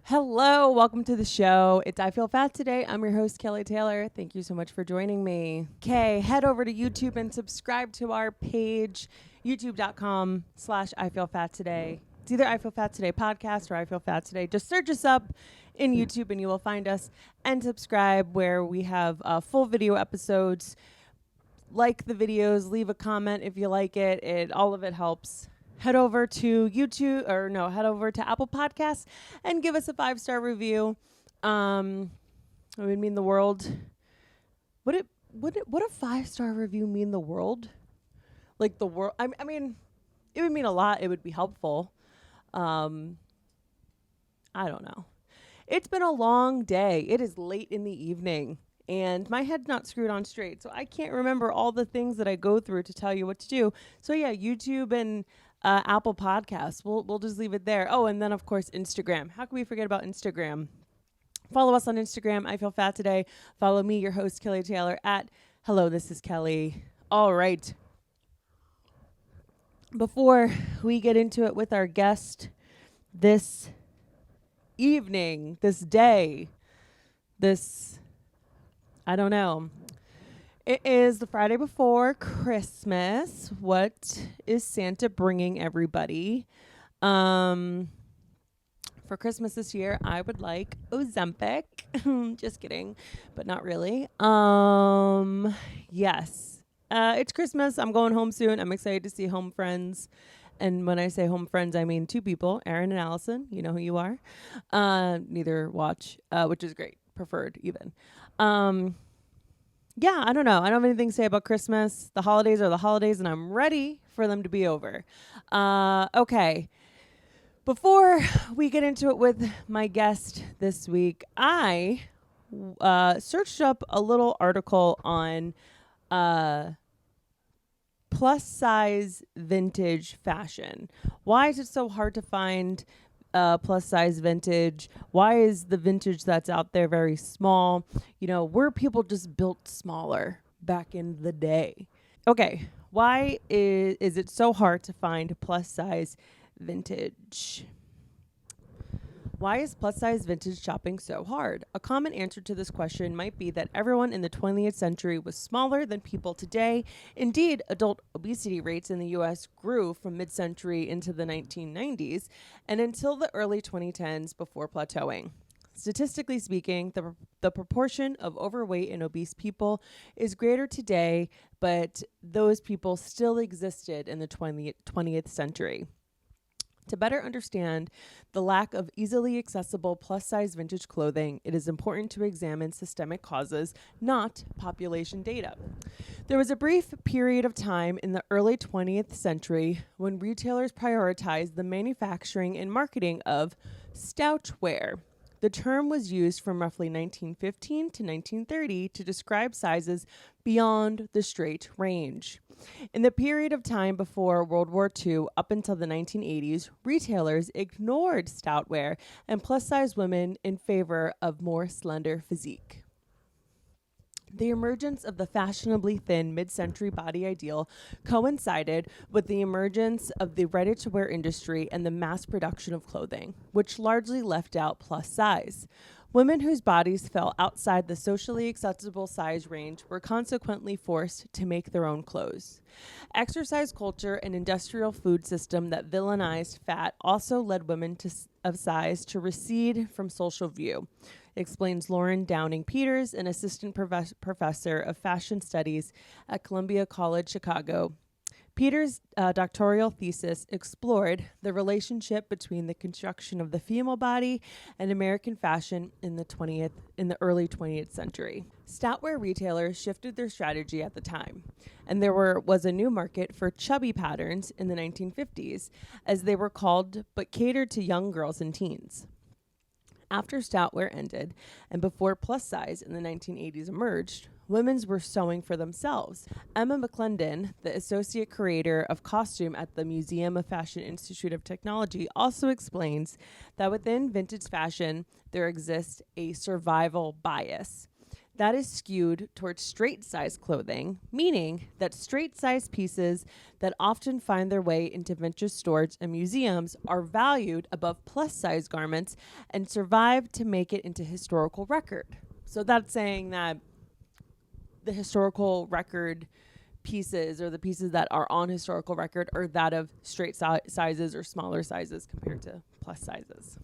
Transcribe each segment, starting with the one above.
Hello, welcome to the show. It's I Feel Fat Today. I'm your host, Kelly Taylor. Thank you so much for joining me. Okay, head over to YouTube and subscribe to our page, youtube.com/I Feel Fat Today. It's either I Feel Fat Today podcast or I Feel Fat Today. Just search us up in YouTube and you will find us, and subscribe where we have full video episodes. Like the videos, leave a comment if you like it. All of it helps. Head over to head over to Apple Podcasts and give us a 5-star review. It would mean the world. Would a 5-star review mean the world? Like the world? I mean, it would mean a lot. It would be helpful. I don't know. It's been a long day. It is late in the evening, and my head's not screwed on straight, so I can't remember all the things that I go through to tell you what to do. So yeah, YouTube and Apple Podcasts. We'll just leave it there. Oh, and then of course Instagram. How can we forget about Instagram? Follow us on Instagram. I Feel Fat Today. Follow me, your host Kelly Taylor, at Hello, This is Kelly. All right. Before we get into it with our guest this evening, this day, I don't know. It is the Friday before Christmas. What is Santa bringing everybody? For Christmas this year, I would like Ozempic. Just kidding, but not really. Yes. It's Christmas. I'm going home soon. I'm excited to see home friends. And when I say home friends, I mean 2 people, Aaron and Allison. You know who you are. Neither watch, which is great. Preferred even. Yeah, I don't know. I don't have anything to say about Christmas. The holidays are the holidays, and I'm ready for them to be over. Okay. Before we get into it with my guest this week, I searched up a little article on plus size vintage fashion. Why is it so hard to find plus size vintage? Why is the vintage that's out there very small? You know, were people just built smaller back in the day? Okay, why is it so hard to find plus size vintage? Why is plus size vintage shopping so hard? A common answer to this question might be that everyone in the 20th century was smaller than people today. Indeed, adult obesity rates in the U.S. grew from mid-century into the 1990s and until the early 2010s before plateauing. Statistically speaking, the proportion of overweight and obese people is greater today, but those people still existed in the 20th century. To better understand the lack of easily accessible plus-size vintage clothing, it is important to examine systemic causes, not population data. There was a brief period of time in the early 20th century when retailers prioritized the manufacturing and marketing of slouchwear. The term was used from roughly 1915 to 1930 to describe sizes beyond the straight range. In the period of time before World War II up until the 1980s, retailers ignored stoutwear and plus-size women in favor of more slender physique. The emergence of the fashionably thin mid-century body ideal coincided with the emergence of the ready-to-wear industry and the mass production of clothing, which largely left out plus size. Women whose bodies fell outside the socially acceptable size range were consequently forced to make their own clothes. Exercise culture and industrial food system that villainized fat also led women of size to recede from social view, explains Lauren Downing Peters, an assistant professor of fashion studies at Columbia College Chicago. Peters' doctoral thesis explored the relationship between the construction of the female body and American fashion in the early 20th century. Stoutwear retailers shifted their strategy at the time, and there was a new market for chubby patterns in the 1950s, as they were called, but catered to young girls and teens. After stoutwear ended, and before plus size in the 1980s emerged, women's were sewing for themselves. Emma McClendon, the associate curator of costume at the Museum of Fashion Institute of Technology, also explains that within vintage fashion, there exists a survival bias. That is skewed towards straight size clothing, meaning that straight size pieces that often find their way into vintage stores and museums are valued above plus size garments and survive to make it into historical record. So that's saying that the historical record pieces, or the pieces that are on historical record, are that of straight sizes or smaller sizes compared to plus sizes.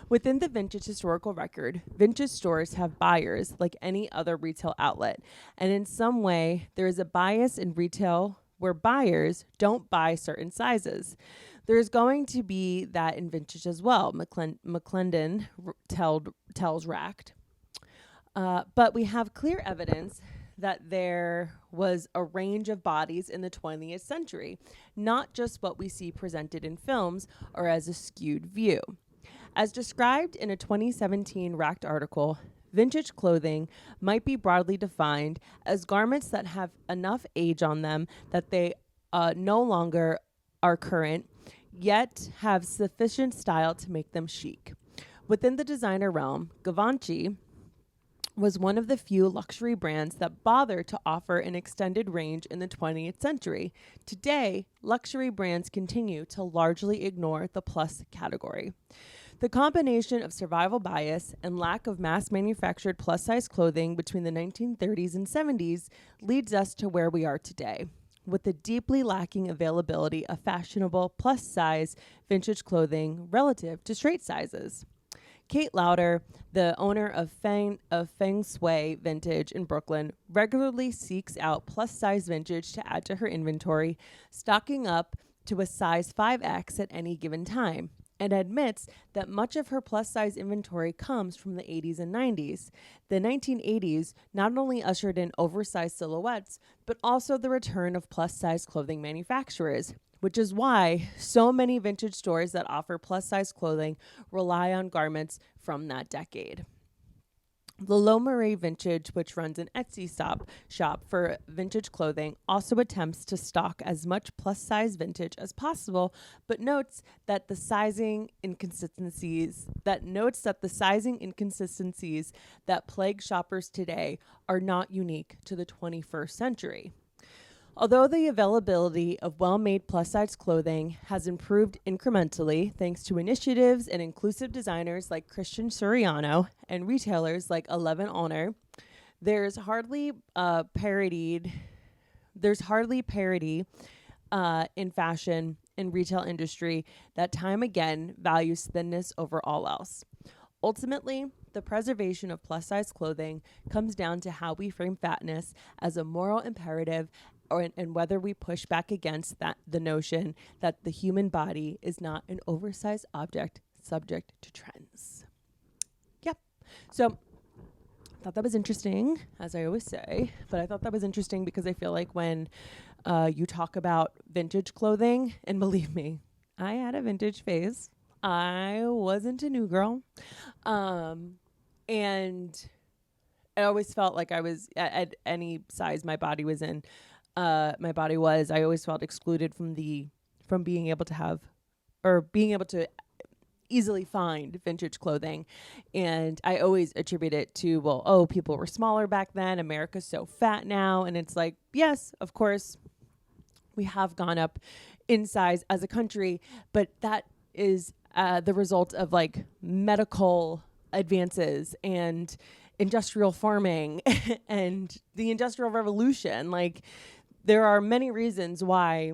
Within the vintage historical record, vintage stores have buyers like any other retail outlet. And in some way, there is a bias in retail where buyers don't buy certain sizes. There's going to be that in vintage as well, McClendon tells Racked. But we have clear evidence that there was a range of bodies in the 20th century, not just what we see presented in films or as a skewed view. As described in a 2017 Racked article, vintage clothing might be broadly defined as garments that have enough age on them that they no longer are current, yet have sufficient style to make them chic. Within the designer realm, Givenchy was one of the few luxury brands that bothered to offer an extended range in the 20th century. Today, luxury brands continue to largely ignore the plus category. The combination of survival bias and lack of mass-manufactured plus-size clothing between the 1930s and 70s leads us to where we are today, with the deeply lacking availability of fashionable plus-size vintage clothing relative to straight sizes. Kate Lauder, the owner of Feng Shui Vintage in Brooklyn, regularly seeks out plus-size vintage to add to her inventory, stocking up to a size 5X at any given time, and admits that much of her plus-size inventory comes from the 80s and 90s. The 1980s not only ushered in oversized silhouettes, but also the return of plus-size clothing manufacturers, which is why so many vintage stores that offer plus-size clothing rely on garments from that decade. The Lo Marie Vintage, which runs an Etsy shop for vintage clothing, also attempts to stock as much plus-size vintage as possible, but notes that the sizing inconsistencies that plague shoppers today are not unique to the 21st century. Although the availability of well-made plus-size clothing has improved incrementally thanks to initiatives and inclusive designers like Christian Suriano and retailers like 11 Honor, there's hardly parity in fashion and retail industry that time again values thinness over all else. Ultimately, the preservation of plus-size clothing comes down to how we frame fatness as a moral imperative, and whether we push back against the notion that the human body is not an oversized object subject to trends. Yep. So I thought that was interesting, as I always say, but I thought that was interesting because I feel like when you talk about vintage clothing, and believe me, I had a vintage phase. I wasn't a new girl. And I always felt like I was at any size my body was in. I always felt excluded from being able to easily find vintage clothing. And I always attribute it to, people were smaller back then. America's so fat now. And it's like, yes, of course, we have gone up in size as a country, but that is the result of like medical advances and industrial farming and the Industrial Revolution. Like, there are many reasons why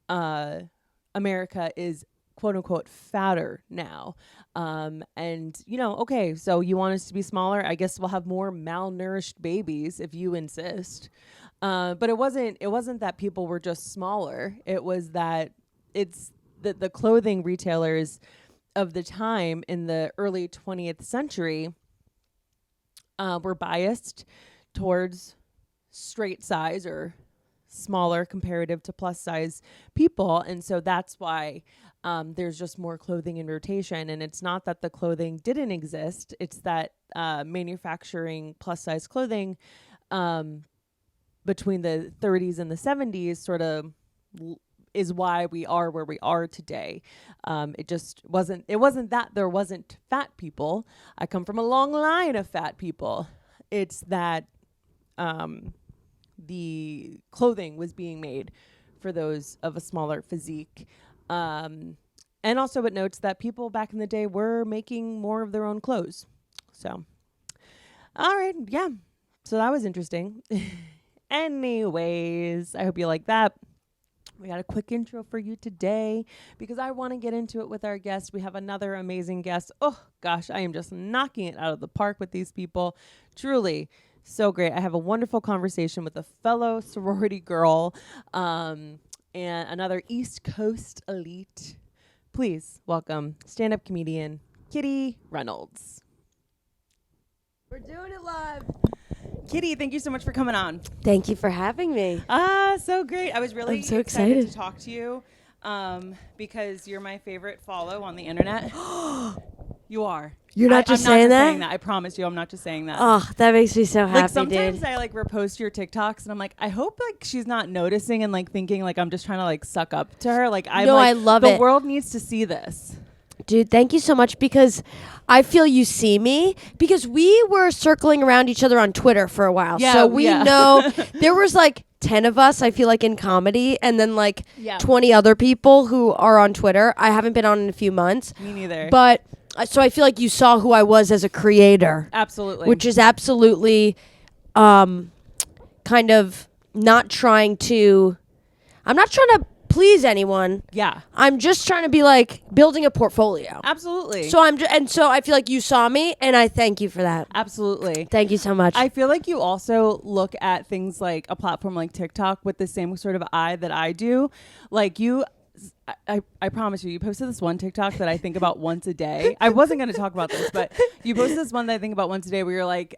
America is quote unquote fatter now. Okay, so you want us to be smaller? I guess we'll have more malnourished babies if you insist. But it wasn't that people were just smaller. It was that it's the clothing retailers of the time in the early 20th century were biased towards straight size or smaller comparative to plus size people. And so that's why there's just more clothing in rotation. And it's not that the clothing didn't exist. It's that manufacturing plus size clothing between the 30s and the 70s sort of is why we are where we are today. It just wasn't that there wasn't fat people. I come from a long line of fat people. It's that the clothing was being made for those of a smaller physique. And also it notes that people back in the day were making more of their own clothes. So, all right. Yeah. So that was interesting. Anyways, I hope you like that. We got a quick intro for you today because I want to get into it with our guest. We have another amazing guest. Oh, gosh, I am just knocking it out of the park with these people. Truly so great. I have a wonderful conversation with a fellow sorority girl and another East Coast elite. Please welcome stand-up comedian Kitty Reynolds. We're doing it live. Kitty, thank you so much for coming on. Thank you for having me. So great. I was really so excited excited to talk to you because you're my favorite follow on the internet. You are. You're not just I'm saying not just that? saying that. I promise you, I'm not just saying that. Oh, that makes me so happy, like sometimes dude. I like repost your TikToks and I'm like, I hope like she's not noticing and like thinking like I'm just trying to like suck up to her. Like I'm No, like, I love the it. world needs to see this. Dude, thank you so much because I feel you see me because we were circling around each other on Twitter for a while. Yeah, so we yeah. know there was like 10 of us, I feel like, in comedy and then like Yeah. 20 other people who are on Twitter. I haven't been on in a few months. Me neither. But so I feel like you saw who I was as a creator. Absolutely. Which is absolutely kind of I'm not trying to please anyone. Yeah. I'm just trying to be like building a portfolio. Absolutely. So so I feel like you saw me and I thank you for that. Absolutely. Thank you so much. I feel like you also look at things like a platform like TikTok with the same sort of eye that I do. Like I promise you posted this one TikTok that I think about once a day. I wasn't going to talk about this, but you posted this one that I think about once a day where you're like,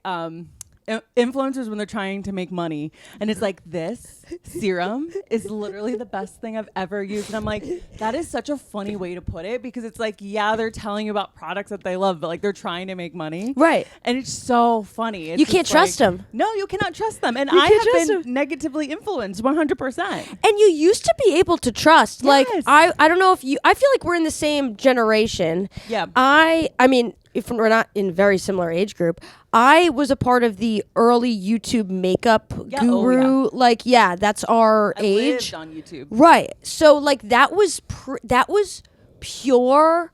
influencers when they're trying to make money. And it's like, this serum is literally the best thing I've ever used. And I'm like, that is such a funny way to put it because it's like, yeah, they're telling you about products that they love, but like they're trying to make money. Right. And it's so funny. It's You can't trust them. No, you cannot trust them. And You I can't have trust been them. negatively influenced 100%. And you used to be able to trust. Like Yes. I don't know if I feel like we're in the same generation. Yeah. I mean, if we're not in very similar age group, I was a part of the early YouTube makeup guru. yeah. Like, yeah, that's our I age. lived on YouTube. Right. So like that was pure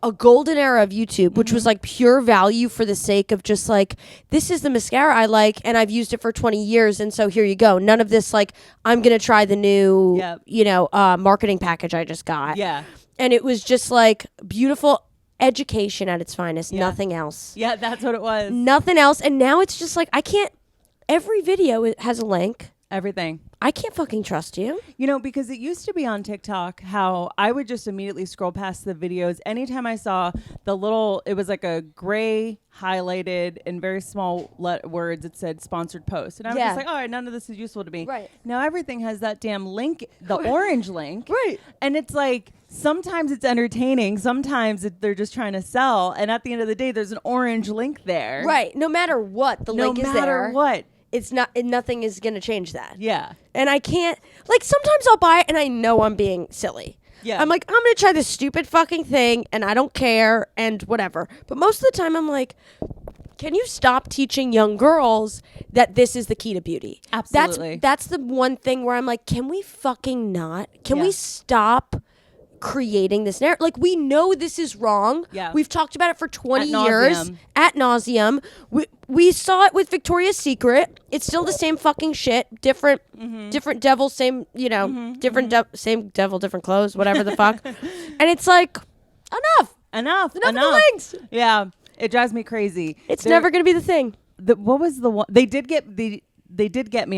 a golden era of YouTube, which was like pure value for the sake of just like, this is the mascara I like and I've used it for 20 years. And so here you go. None of this like, I'm going to try the new, Yep. marketing package I just got. Yeah. And it was just like beautiful education at its finest. Yeah. Nothing else. Yeah, that's what it was. Nothing else. And now it's just like, every video has a link. Everything. I can't fucking trust you. You know, because it used to be on TikTok how I would just immediately scroll past the videos. Anytime I saw it was like a gray highlighted in very small words, it said sponsored post. And I was just like, all right, none of this is useful to me. Right. Now everything has that damn link, the orange link. Right. And it's like, sometimes it's entertaining. Sometimes they're just trying to sell. And at the end of the day, there's an orange link there. Right. No matter what, the link is there. No matter what. It's not. Nothing is going to change that. Yeah. And I can't. Like sometimes I'll buy it and I know I'm being silly. Yeah. I'm like, I'm going to try this stupid fucking thing and I don't care and whatever. But most of the time I'm like, can you stop teaching young girls that this is the key to beauty? Absolutely. That's the one thing where I'm like, can we fucking not? Can Yeah. we stop creating this narrative? Like, we know this is wrong. Yeah. We've talked about it for 20 Ad years. nauseam. At nauseum. We saw it with Victoria's Secret. It's still the same fucking shit. Different devil, same, same devil, different clothes, whatever the fuck. And it's like, enough Enough. of the links. Yeah. It drives me crazy. It's never going to be the thing. What was the one? They did get me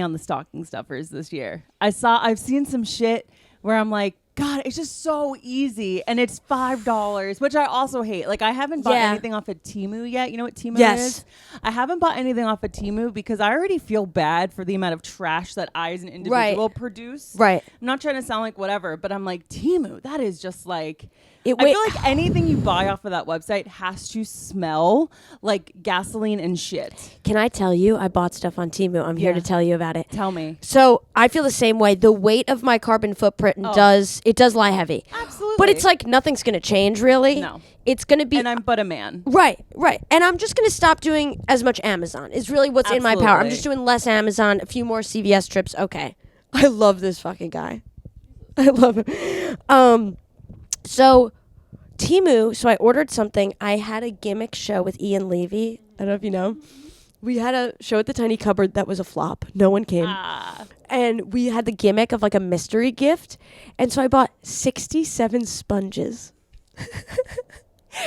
on the stocking stuffers this year. I've seen some shit where I'm like, God, it's just so easy. And it's $5, which I also hate. Like, I haven't bought anything off of Temu yet. You know what Temu is? I haven't bought anything off of Temu because I already feel bad for the amount of trash that I as an individual produce. Right. I'm not trying to sound like whatever, but I'm like, Temu, that is just like... I feel like anything you buy off of that website has to smell like gasoline and shit. Can I tell you? I bought stuff on Temu. I'm here to tell you about it. Tell me. So I feel the same way. The weight of my carbon footprint does lie heavy. Absolutely. But it's like nothing's going to change really. No. It's going to be. And I'm but a man. Right. And I'm just going to stop doing as much Amazon is really what's in my power. I'm just doing less Amazon, a few more CVS trips. Okay. I love this fucking guy. I love him. So Temu, so I ordered something. I had a gimmick show with Ian Levy. I don't know if you know. We had a show at the Tiny Cupboard that was a flop. No one came. And we had the gimmick of like a mystery gift. And so I bought 67 sponges.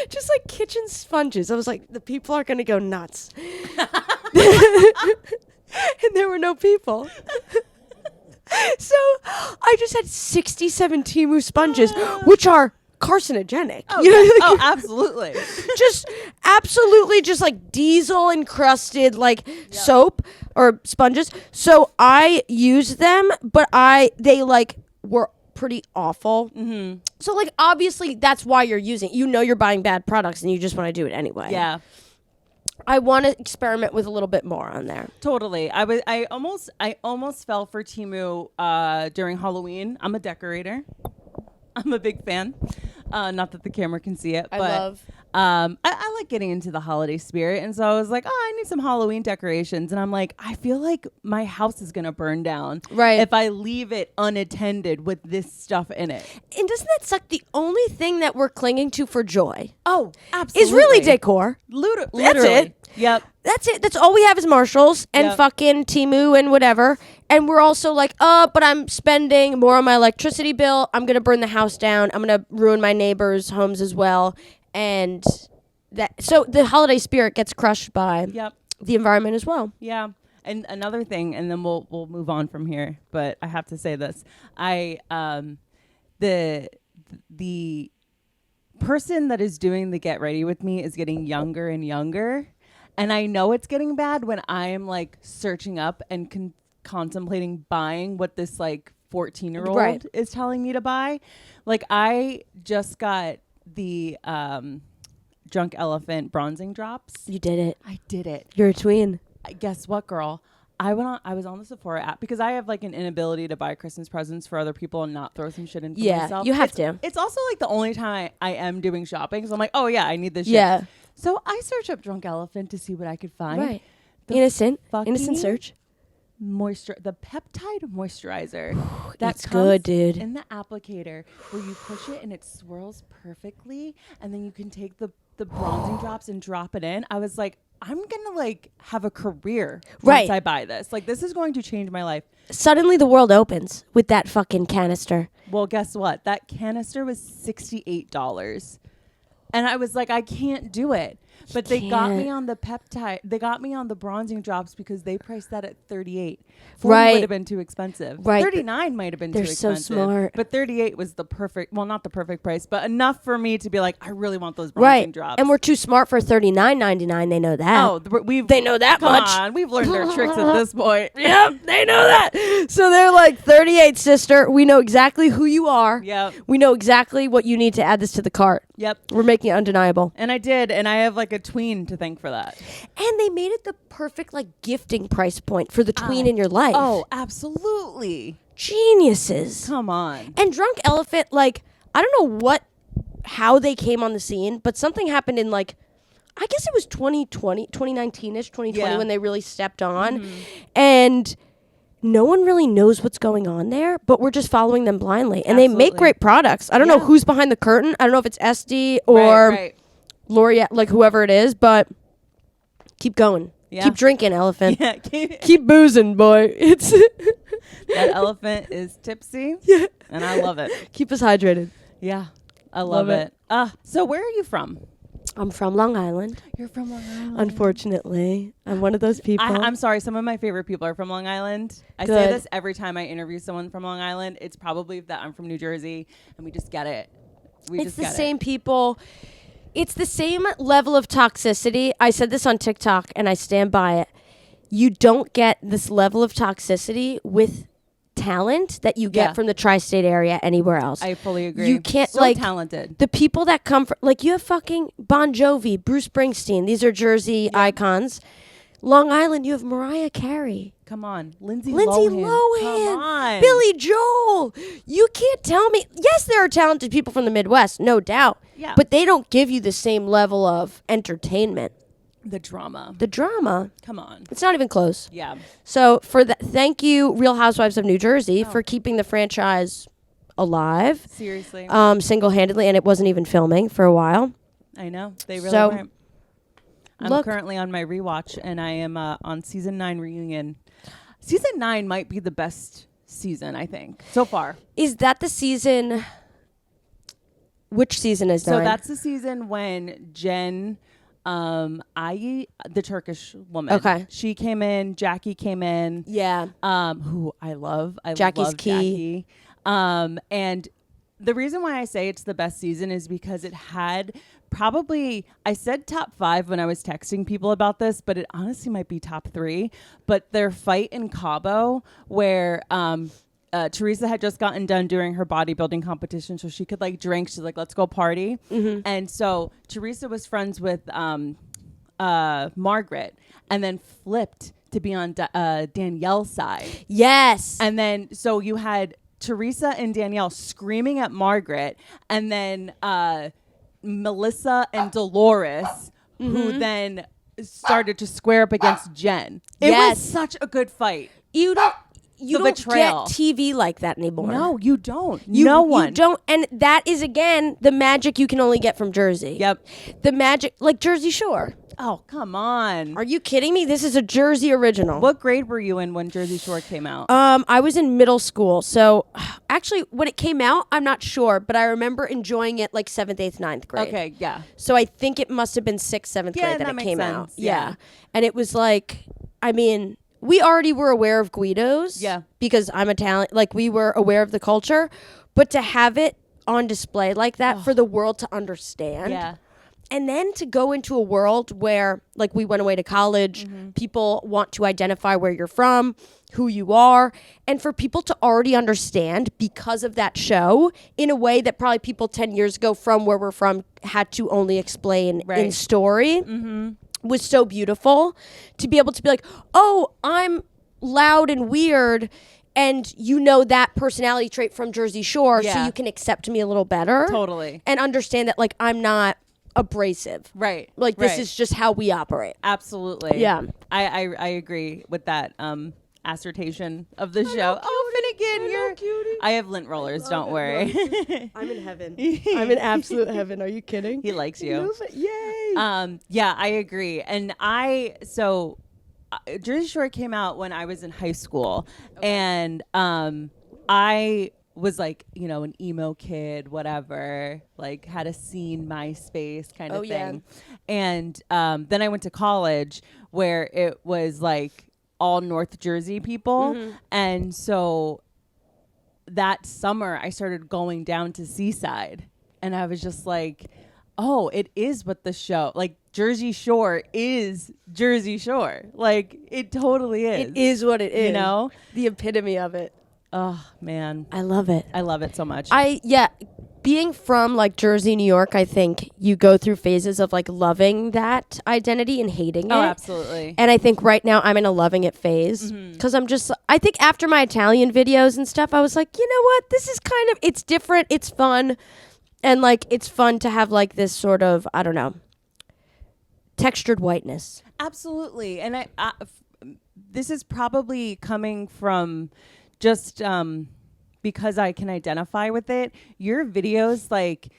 Just like kitchen sponges. I was like, the people are going to go nuts. And there were no people. So I just had 67 Temu sponges, which are carcinogenic. Oh, you know, yeah. Oh, absolutely. just absolutely just like diesel encrusted like soap or sponges. So I used them, but they like were pretty awful. Mm-hmm. So like obviously that's why you're using. You know you're buying bad products and you just want to do it anyway. Yeah. I want to experiment with a little bit more on there. Totally. I almost fell for Temu during Halloween. I'm a decorator. I'm a big fan. Not that the camera can see it, but I like getting into the holiday spirit. And so I was like, I need some Halloween decorations. And I'm like, I feel like my house is going to burn down if I leave it unattended with this stuff in it. And doesn't that suck? The only thing that we're clinging to for joy absolutely is really decor. Literally. That's it. Yep. That's it. That's all we have is Marshalls and fucking Temu and whatever. And we're also like, but I'm spending more on my electricity bill. I'm going to burn the house down. I'm going to ruin my neighbors' homes as well. And so the holiday spirit gets crushed by the environment as well. Yeah. And another thing, and then we'll move on from here, but I have to say this. The person that is doing the get ready with me is getting younger and younger. And I know it's getting bad when I am like searching up and contemplating buying what this like 14-year-old is telling me to buy. Like I just got the Drunk Elephant bronzing drops. You did it. I did it. You're a tween. Guess what, girl? I was on the Sephora app because I have like an inability to buy Christmas presents for other people and not throw some shit in for myself. You have to. It's also like the only time I am doing shopping. So I'm like, oh yeah, I need this shit. Yeah. So I search up Drunk Elephant to see what I could find. Right. Innocent search. The peptide moisturizer. That's good, dude. In the applicator where you push it and it swirls perfectly, and then you can take the bronzing drops and drop it in. I was like, I'm gonna like have a career once I buy this. Like this is going to change my life. Suddenly the world opens with that fucking canister. Well, guess what? That canister was $68. And I was like, I can't do it. But they got me on the peptide. They got me on the bronzing drops because they priced that at $38. $40 would have been too expensive. Right. $39 might have been too expensive. They're so smart. But $38 was the perfect, well, not the perfect price, but enough for me to be like, I really want those bronzing drops. And we're too smart for $39.99. They know that. Oh, they know that much. Come on, we've learned our tricks at this point. Yep, they know that. So they're like, 38, sister. We know exactly who you are. Yep. We know exactly what you need to add this to the cart. Yep. We're making it undeniable. And I did, and I have like a tween to thank for that. And they made it the perfect like gifting price point for the tween in your life. Oh, absolutely. Geniuses. Come on. And Drunk Elephant, like, I don't know how they came on the scene, but something happened in like, I guess it was 2019-ish, 2020 when they really stepped on. Mm-hmm. And no one really knows what's going on there, but we're just following them blindly. And they make great products. I don't know who's behind the curtain. I don't know if it's SD or L'Oreal, like whoever it is, but keep going. Yeah. Keep drinking, elephant. Yeah, keep boozing, boy. It's that elephant is tipsy. Yeah. And I love it. Keep us hydrated. Yeah. I love it. So where are you from? I'm from Long Island. You're from Long Island. Unfortunately. I'm one of those people. I'm sorry. Some of my favorite people are from Long Island. I say this every time I interview someone from Long Island. It's probably that I'm from New Jersey and we just get it. It's the same people. It's the same level of toxicity. I said this on TikTok and I stand by it. You don't get this level of toxicity with talent that you get Yeah. from the tri-state area anywhere else. I fully agree. You can't, so like, talented. the people that come from, like, you have fucking Bon Jovi, Bruce Springsteen. These are Jersey icons. Long Island, you have Mariah Carey. Come on. Lindsay Lohan. Come on. Billy Joel. You can't tell me. Yes, there are talented people from the Midwest, no doubt. Yeah. But they don't give you the same level of entertainment. The drama. The drama. Come on. It's not even close. Yeah. So for that, thank you, Real Housewives of New Jersey, for keeping the franchise alive. Seriously. Single-handedly, and it wasn't even filming for a while. I know. They really So, weren't. I'm currently on my rewatch, and I am on season 9 reunion. Season 9 might be the best season, I think, so far. Is that the season? Which season is 9? So that's the season when Jen, the Turkish woman. Okay. She came in. Jackie came in. Yeah. Who I love. Jackie's love key. Jackie. And the reason why I say it's the best season is because it had probably, I said top 5 when I was texting people about this, but it honestly might be top 3. But their fight in Cabo, where Teresa had just gotten done doing her bodybuilding competition, so she could like drink. She's like, let's go party. Mm-hmm. And so Teresa was friends with Margaret, and then flipped to be on Danielle's side. Yes. And then so you had Teresa and Danielle screaming at Margaret, and then Melissa and Dolores, who then started to square up against Jen. It was such a good fight. You don't betrayal. get TV like that anymore. No, you don't. You one. don't. And that is, again, the magic you can only get from Jersey. Yep. The magic, like Jersey Shore. Oh, come on. Are you kidding me? This is a Jersey original. What grade were you in when Jersey Shore came out? I was in middle school. So actually, when it came out, I'm not sure, but I remember enjoying it like 7th, 8th, 9th grade. Okay, yeah. So I think it must have been 6th, 7th Yeah, grade that it makes came sense. out. Yeah. And it was like, I mean, we already were aware of Guido's. Yeah. Because I'm Italian. Like, we were aware of the culture. But to have it on display like that for the world to understand. Yeah. And then to go into a world where, like, we went away to college, people want to identify where you're from, who you are, and for people to already understand because of that show in a way that probably people 10 years ago from where we're from had to only explain in story was so beautiful. To be able to be like, oh, I'm loud and weird, and you know that personality trait from Jersey Shore, so you can accept me a little better. Totally. And understand that, like, I'm not abrasive. Right. Like, this is just how we operate. Absolutely. Yeah. I agree with that assertion of the show. Oh, Finnegan, you're cutie. I have lint rollers, don't worry. I'm in heaven. I'm in absolute heaven. Are you kidding? He likes you. Yay. Yeah, I agree. And Jersey Shore came out when I was in high school, and I was like, an emo kid, whatever, like had a scene MySpace kind of thing. And then I went to college where it was like all North Jersey people. And so that summer I started going down to Seaside, and I was just like, oh, it is what the show, like Jersey Shore is Jersey Shore. Like, it totally is. It is what it is. You know? The epitome of it. Oh, man. I love it. I love it so much. Being from like Jersey, New York, I think you go through phases of like loving that identity and hating it. Oh, absolutely. And I think right now I'm in a loving it phase because I think after my Italian videos and stuff, I was like, you know what? This is it's different. It's fun. And like, it's fun to have like this sort of, I don't know, textured whiteness. Absolutely. And this is probably coming from just because I can identify with it. Your videos, like,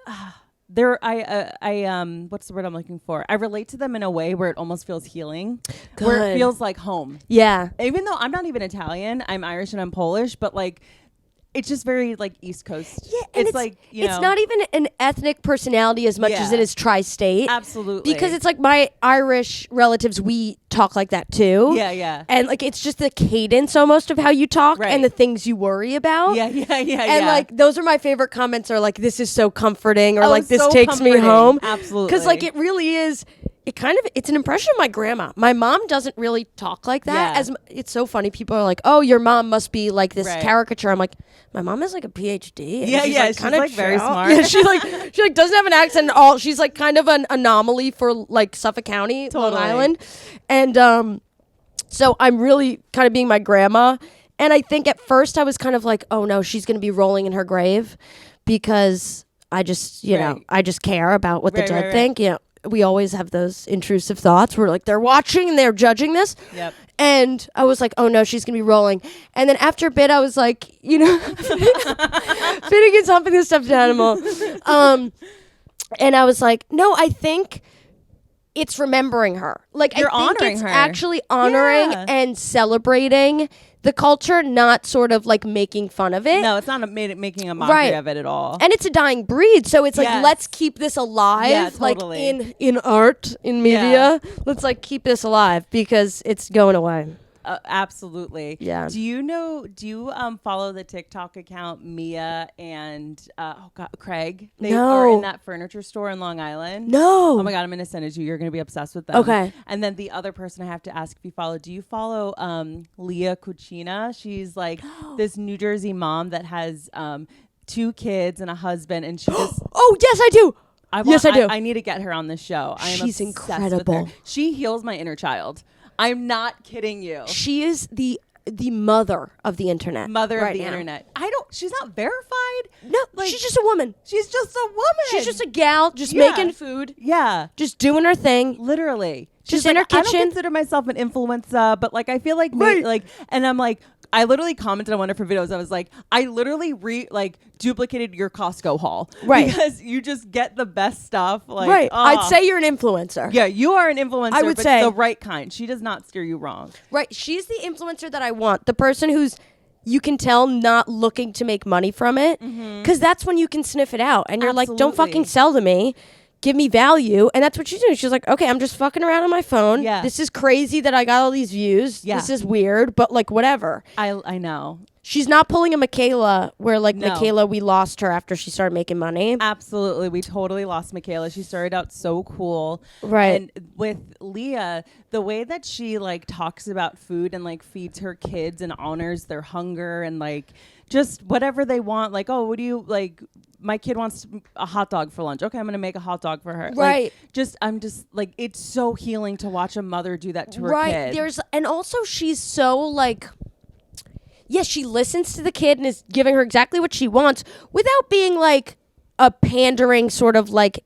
what's the word I'm looking for? I relate to them in a way where it almost feels healing. Good. Where it feels like home. Yeah. Even though I'm not even Italian, I'm Irish and I'm Polish, but like, it's just very like East Coast. Yeah, and it's like, it's not even an ethnic personality as much as it is tri-state. Absolutely. Because it's like my Irish relatives, we talk like that too. Yeah, yeah. And like, it's just the cadence almost of how you talk and the things you worry about. Yeah. And like, those are my favorite comments, are like, this is so comforting, or like, this so takes me comforting. home. Absolutely. Because like, it really is. it's an impression of my grandma. My mom doesn't really talk like that. Yeah. It's so funny. People are like, "Oh, your mom must be like this Right. caricature." I'm like, my mom has like a PhD. And Yeah, she's yeah, like, she's, kinda like, very chill. smart. Yeah, she doesn't have an accent at all. She's like kind of an anomaly for like Suffolk County, Long Totally. Island, and so I'm really kind of being my grandma. And I think at first I was kind of like, oh no, she's gonna be rolling in her grave because I just, Right. I just care about what the Right, dead right. think. We always have those intrusive thoughts where like they're watching and they're judging this. Yep. And I was like, oh no, she's gonna be rolling. And then after a bit, I was like, fitting in something the stuffed animal. And I was like, no, I think it's remembering her. Like You're I think honoring it's her. actually honoring Yeah. and celebrating the culture, not sort of like making fun of it. No, it's not making a mockery Right. of it at all. And it's a dying breed, so it's like Yes. let's keep this alive, Yeah, totally. like in art, in media. Let's like keep this alive because it's going away. Absolutely. Yeah. Do you follow the TikTok account Mia and Craig? They No. are in that furniture store in Long Island. No. Oh my God, I'm going to send it to you. You're going to be obsessed with them. Okay. And then the other person I have to ask if you follow, do you follow Leah Cucina? She's like this New Jersey mom that has 2 kids and a husband, and she just... Oh, yes, I do. Yes, I do. I need to get her on the show. I am She's obsessed incredible. with her. She heals my inner child. I'm not kidding you. She is the mother of the internet. Mother right of the now. internet. She's not verified. No, Like, she's just a woman. She's just a woman. She's just a gal, just Yeah. making food, Yeah, just doing her thing. literally. Just She's in her like, I kitchen. don't consider myself an influencer, but like I feel like Right. and I'm like, I literally commented on one of her videos. I was like, I literally duplicated your Costco haul, Right. Because you just get the best stuff. Like, Right. oh. I'd say you're an influencer. Yeah, you are an influencer. I would but say. the right kind. She does not steer you wrong. Right. She's the influencer that I want. The person who's, you can tell, not looking to make money from it. Because that's when you can sniff it out. And you're like, don't Absolutely. fucking sell to me. Give me value. And that's what she's doing. She's like, okay, I'm just fucking around on my phone. Yeah. This is crazy that I got all these views. Yeah. This is weird, but like whatever. I know. She's not pulling a Michaela where like No. Michaela, we lost her after she started making money. Absolutely. We totally lost Michaela. She started out so cool. Right. And with Leah, the way that she like talks about food and like feeds her kids and honors their hunger and like just whatever they want. Like, oh, what do you like? My kid wants a hot dog for lunch. Okay, I'm going to make a hot dog for her. Right. I'm just like, it's so healing to watch a mother do that to her Right. kid. And also she's so like, yes, she listens to the kid and is giving her exactly what she wants without being like a pandering sort of like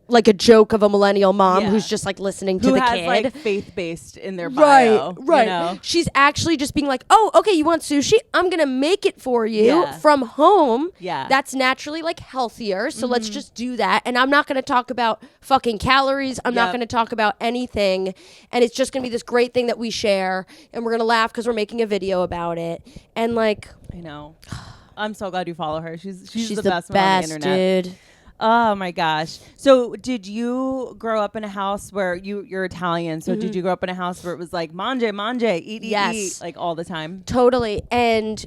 like a joke of a millennial mom Yeah. who's just like listening to Who the has kid. like faith-based in their bio. Right. You know? She's actually just being like, oh, okay, you want sushi? I'm going to make it for you Yeah. from home. Yeah. That's naturally like healthier. So let's just do that. And I'm not going to talk about fucking calories. I'm not Yep. going to talk about anything. And it's just going to be this great thing that we share. And we're going to laugh because we're making a video about it. And like, I know. I'm so glad you follow her. She's she's the the best one on the best, internet. dude. Oh my gosh. So did you grow up in a house where you're Italian? So did you grow up in a house where it was like mange, eat, Yes. eat, like all the time? Totally. And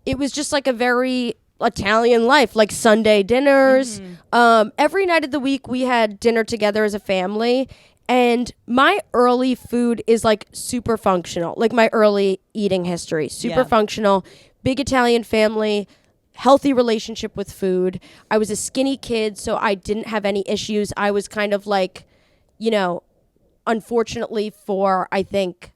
it was just like a very Italian life, like Sunday dinners. Every night of the week we had dinner together as a family. And my early food is like super functional, like my early eating history, super Yeah. functional, big Italian family, healthy relationship with food. I was a skinny kid, so I didn't have any issues. I was kind of like, unfortunately for, I think,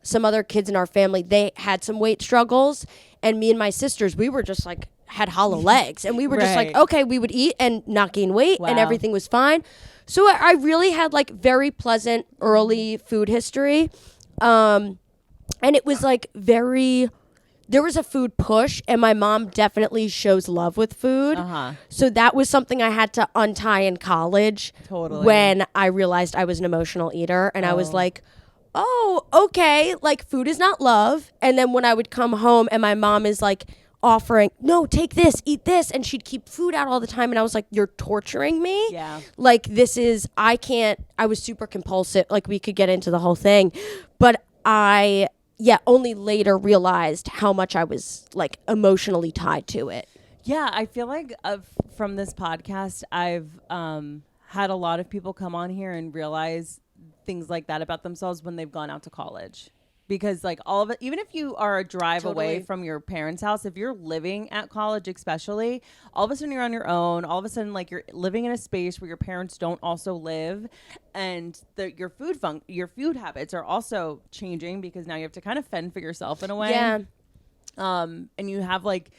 some other kids in our family, they had some weight struggles. And me and my sisters, we were just like, had hollow legs. And we were just like, Right. okay, we would eat and not gain weight and Wow. everything was fine. So I really had like very pleasant early food history. And it was like there was a food push, and my mom definitely shows love with food. So that was something I had to untie in college. Totally. When I realized I was an emotional eater, and I was Oh. like, oh, okay, like food is not love. And then when I would come home and my mom is like offering, no, take this, eat this, and she'd keep food out all the time, and I was like, you're torturing me. Yeah. Like I was super compulsive. Like we could get into the whole thing, but only later realized how much I was like emotionally tied to it. Yeah, I feel like from this podcast, I've had a lot of people come on here and realize things like that about themselves when they've gone out to college. Because like all of it, even if you are a drive away from your parents' house, if you're living at college, especially, all of a sudden you're on your own. All of a sudden, like you're living in a space where your parents don't also live, and your food habits are also changing because now you have to kind of fend for yourself in a way. Yeah. And you have like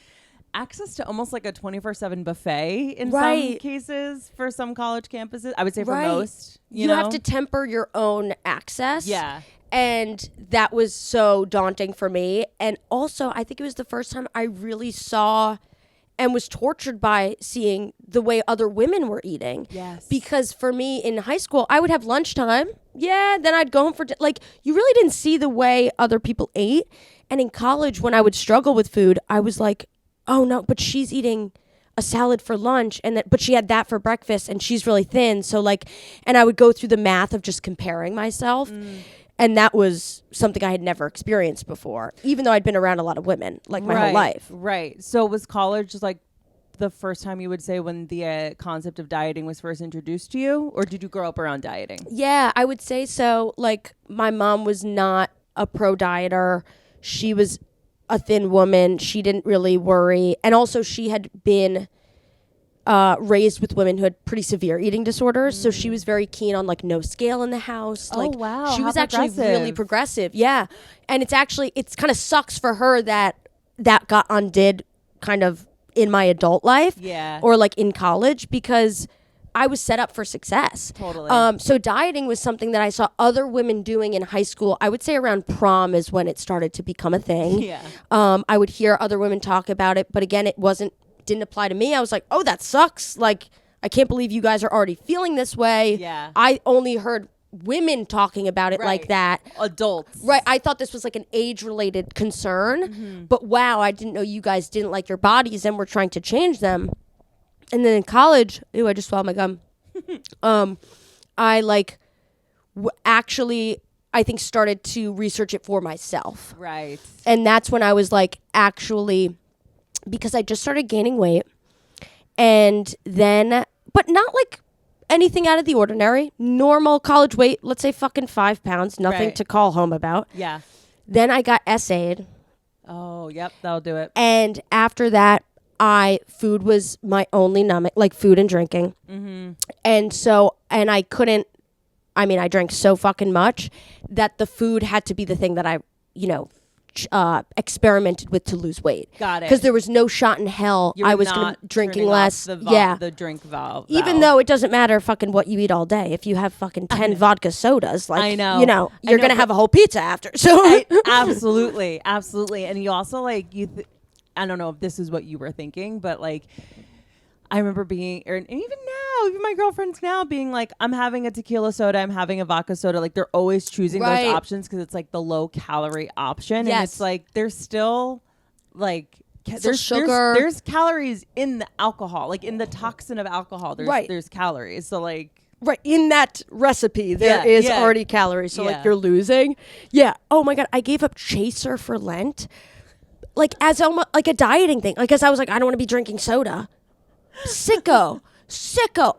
access to almost like a 24/7 buffet in Right. some cases for some college campuses. I would say for Right. most, You know? have to temper your own access. Yeah. And that was so daunting for me. And also, I think it was the first time I really saw and was tortured by seeing the way other women were eating. Yes. Because for me in high school, I would have lunchtime. Yeah, then I'd go home for like you really didn't see the way other people ate. And in college, when I would struggle with food, I was like, oh no, but she's eating a salad for lunch but she had that for breakfast and she's really thin. So like, and I would go through the math of just comparing myself. And that was something I had never experienced before, even though I'd been around a lot of women like my whole life. Right. So was college just like the first time you would say when the concept of dieting was first introduced to you, or did you grow up around dieting? Yeah, I would say so. Like my mom was not a pro dieter. She was a thin woman. She didn't really worry. And also she had been raised with women who had pretty severe eating disorders. So she was very keen on like no scale in the house. Oh, like wow. She How was actually progressive. really progressive. Yeah. And it's kind of sucks for her that got undid kind of in my adult life. Yeah. Or like in college because I was set up for success. Totally. So dieting was something that I saw other women doing in high school. I would say around prom is when it started to become a thing. Yeah. I would hear other women talk about it, but again, didn't apply to me. I was like, oh, that sucks. Like, I can't believe you guys are already feeling this way. Yeah. I only heard women talking about it like that. Adults. Right. I thought this was like an age-related concern, but wow, I didn't know you guys didn't like your bodies and were trying to change them. And then in college, I just swallowed my gum. I like actually, I think, started to research it for myself. Right. And that's when I was like, actually, because I just started gaining weight. And then, but not like anything out of the ordinary. Normal college weight, let's say fucking 5 pounds, nothing Right. to call home about. Yeah. Then I got SA'd. Oh, yep. That'll do it. And after that, food was my only numbing, like food and drinking. And so, and I drank so fucking much that the food had to be the thing that I, experimented with to lose weight. Got it. Because there was no shot in hell You were I was going not to drinking turning off less. the drink valve. Even though it doesn't matter fucking what you eat all day. If you have fucking 10 vodka sodas, like, I know. you're going to have a whole pizza after. So Absolutely. And you also like, I don't know if this is what you were thinking, but like, I remember being, and even now, even my girlfriends now being like, I'm having a tequila soda, I'm having a vodka soda. Like they're always choosing those options because it's like the low calorie option. Yes. And it's like, there's still like, there's sugar. There's calories in the alcohol, like in the toxin of alcohol. There's calories. So like, right in that recipe, there is already calories. So like you're losing. Yeah. Oh my God. I gave up Chaser for Lent. Like as almost like a dieting thing. Like, cause I was like, I don't want to be drinking soda. Sicko.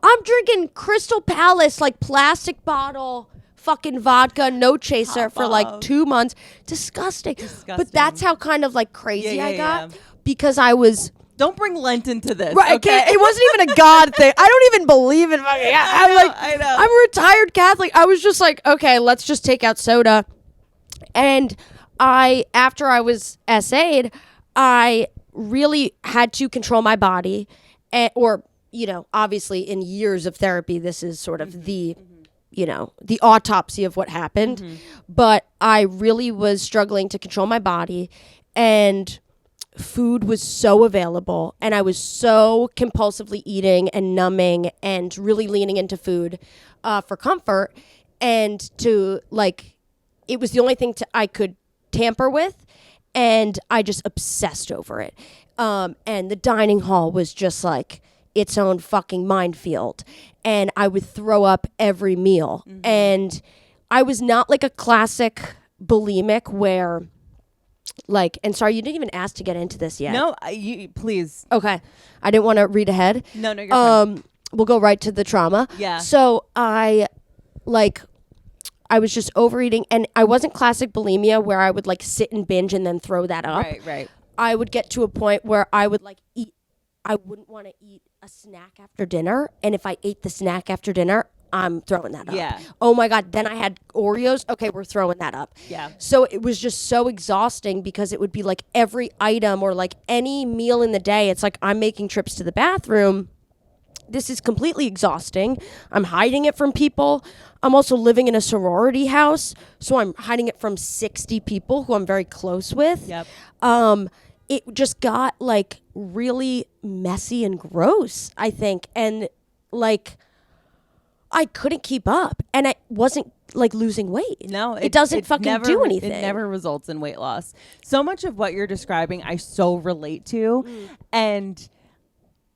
I'm drinking Crystal Palace, like plastic bottle, fucking vodka, no chaser for like 2 months. Disgusting. But that's how kind of like crazy I got because I was. Don't bring Lent into this. Right. Okay? It wasn't even a God thing. I don't even believe in fucking. I know. I'm a retired Catholic. I was just like, okay, let's just take out soda. And after I was SA'd, I really had to control my body. Obviously in years of therapy, this is sort of the autopsy of what happened. But I really was struggling to control my body, and food was so available, and I was so compulsively eating and numbing and really leaning into food for comfort, and to like, it was the only thing I could tamper with, and I just obsessed over it. And the dining hall was just like its own fucking minefield. And I would throw up every meal. And I was not like a classic bulimic where like, and sorry, you didn't even ask to get into this yet. No, you please. Okay. I didn't want to read ahead. No, you're fine. we'll go right to the trauma. Yeah. So I was just overeating, and I wasn't classic bulimia where I would like sit and binge and then throw that up. Right. I would get to a point where I would like eat. I wouldn't want to eat a snack after dinner, and if I ate the snack after dinner, I'm throwing that up. Yeah. Oh my God. Then I had Oreos. Okay, we're throwing that up. Yeah. So it was just so exhausting because it would be like every item or like any meal in the day. It's like I'm making trips to the bathroom. This is completely exhausting. I'm hiding it from people. I'm also living in a sorority house, so I'm hiding it from 60 people who I'm very close with. Yep. It just got like really messy and gross, I think. And like I couldn't keep up, and I wasn't like losing weight. No, it doesn't fucking never, do anything. It never results in weight loss. So much of what you're describing, I so relate to. And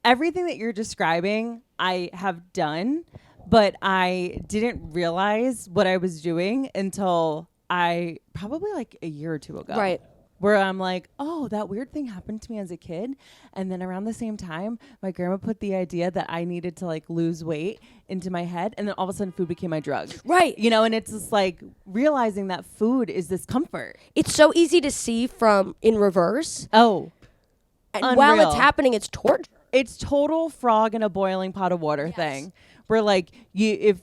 everything that you're describing, I have done, but I didn't realize what I was doing until probably like a year or two ago. Right. Where I'm like, oh, that weird thing happened to me as a kid. And then around the same time, my grandma put the idea that I needed to like lose weight into my head. And then all of a sudden food became my drug. Right. You know, and it's just like realizing that food is this comfort. It's so easy to see from in reverse. Oh, And while it's happening, it's torture. It's total frog in a boiling pot of water thing. Where like if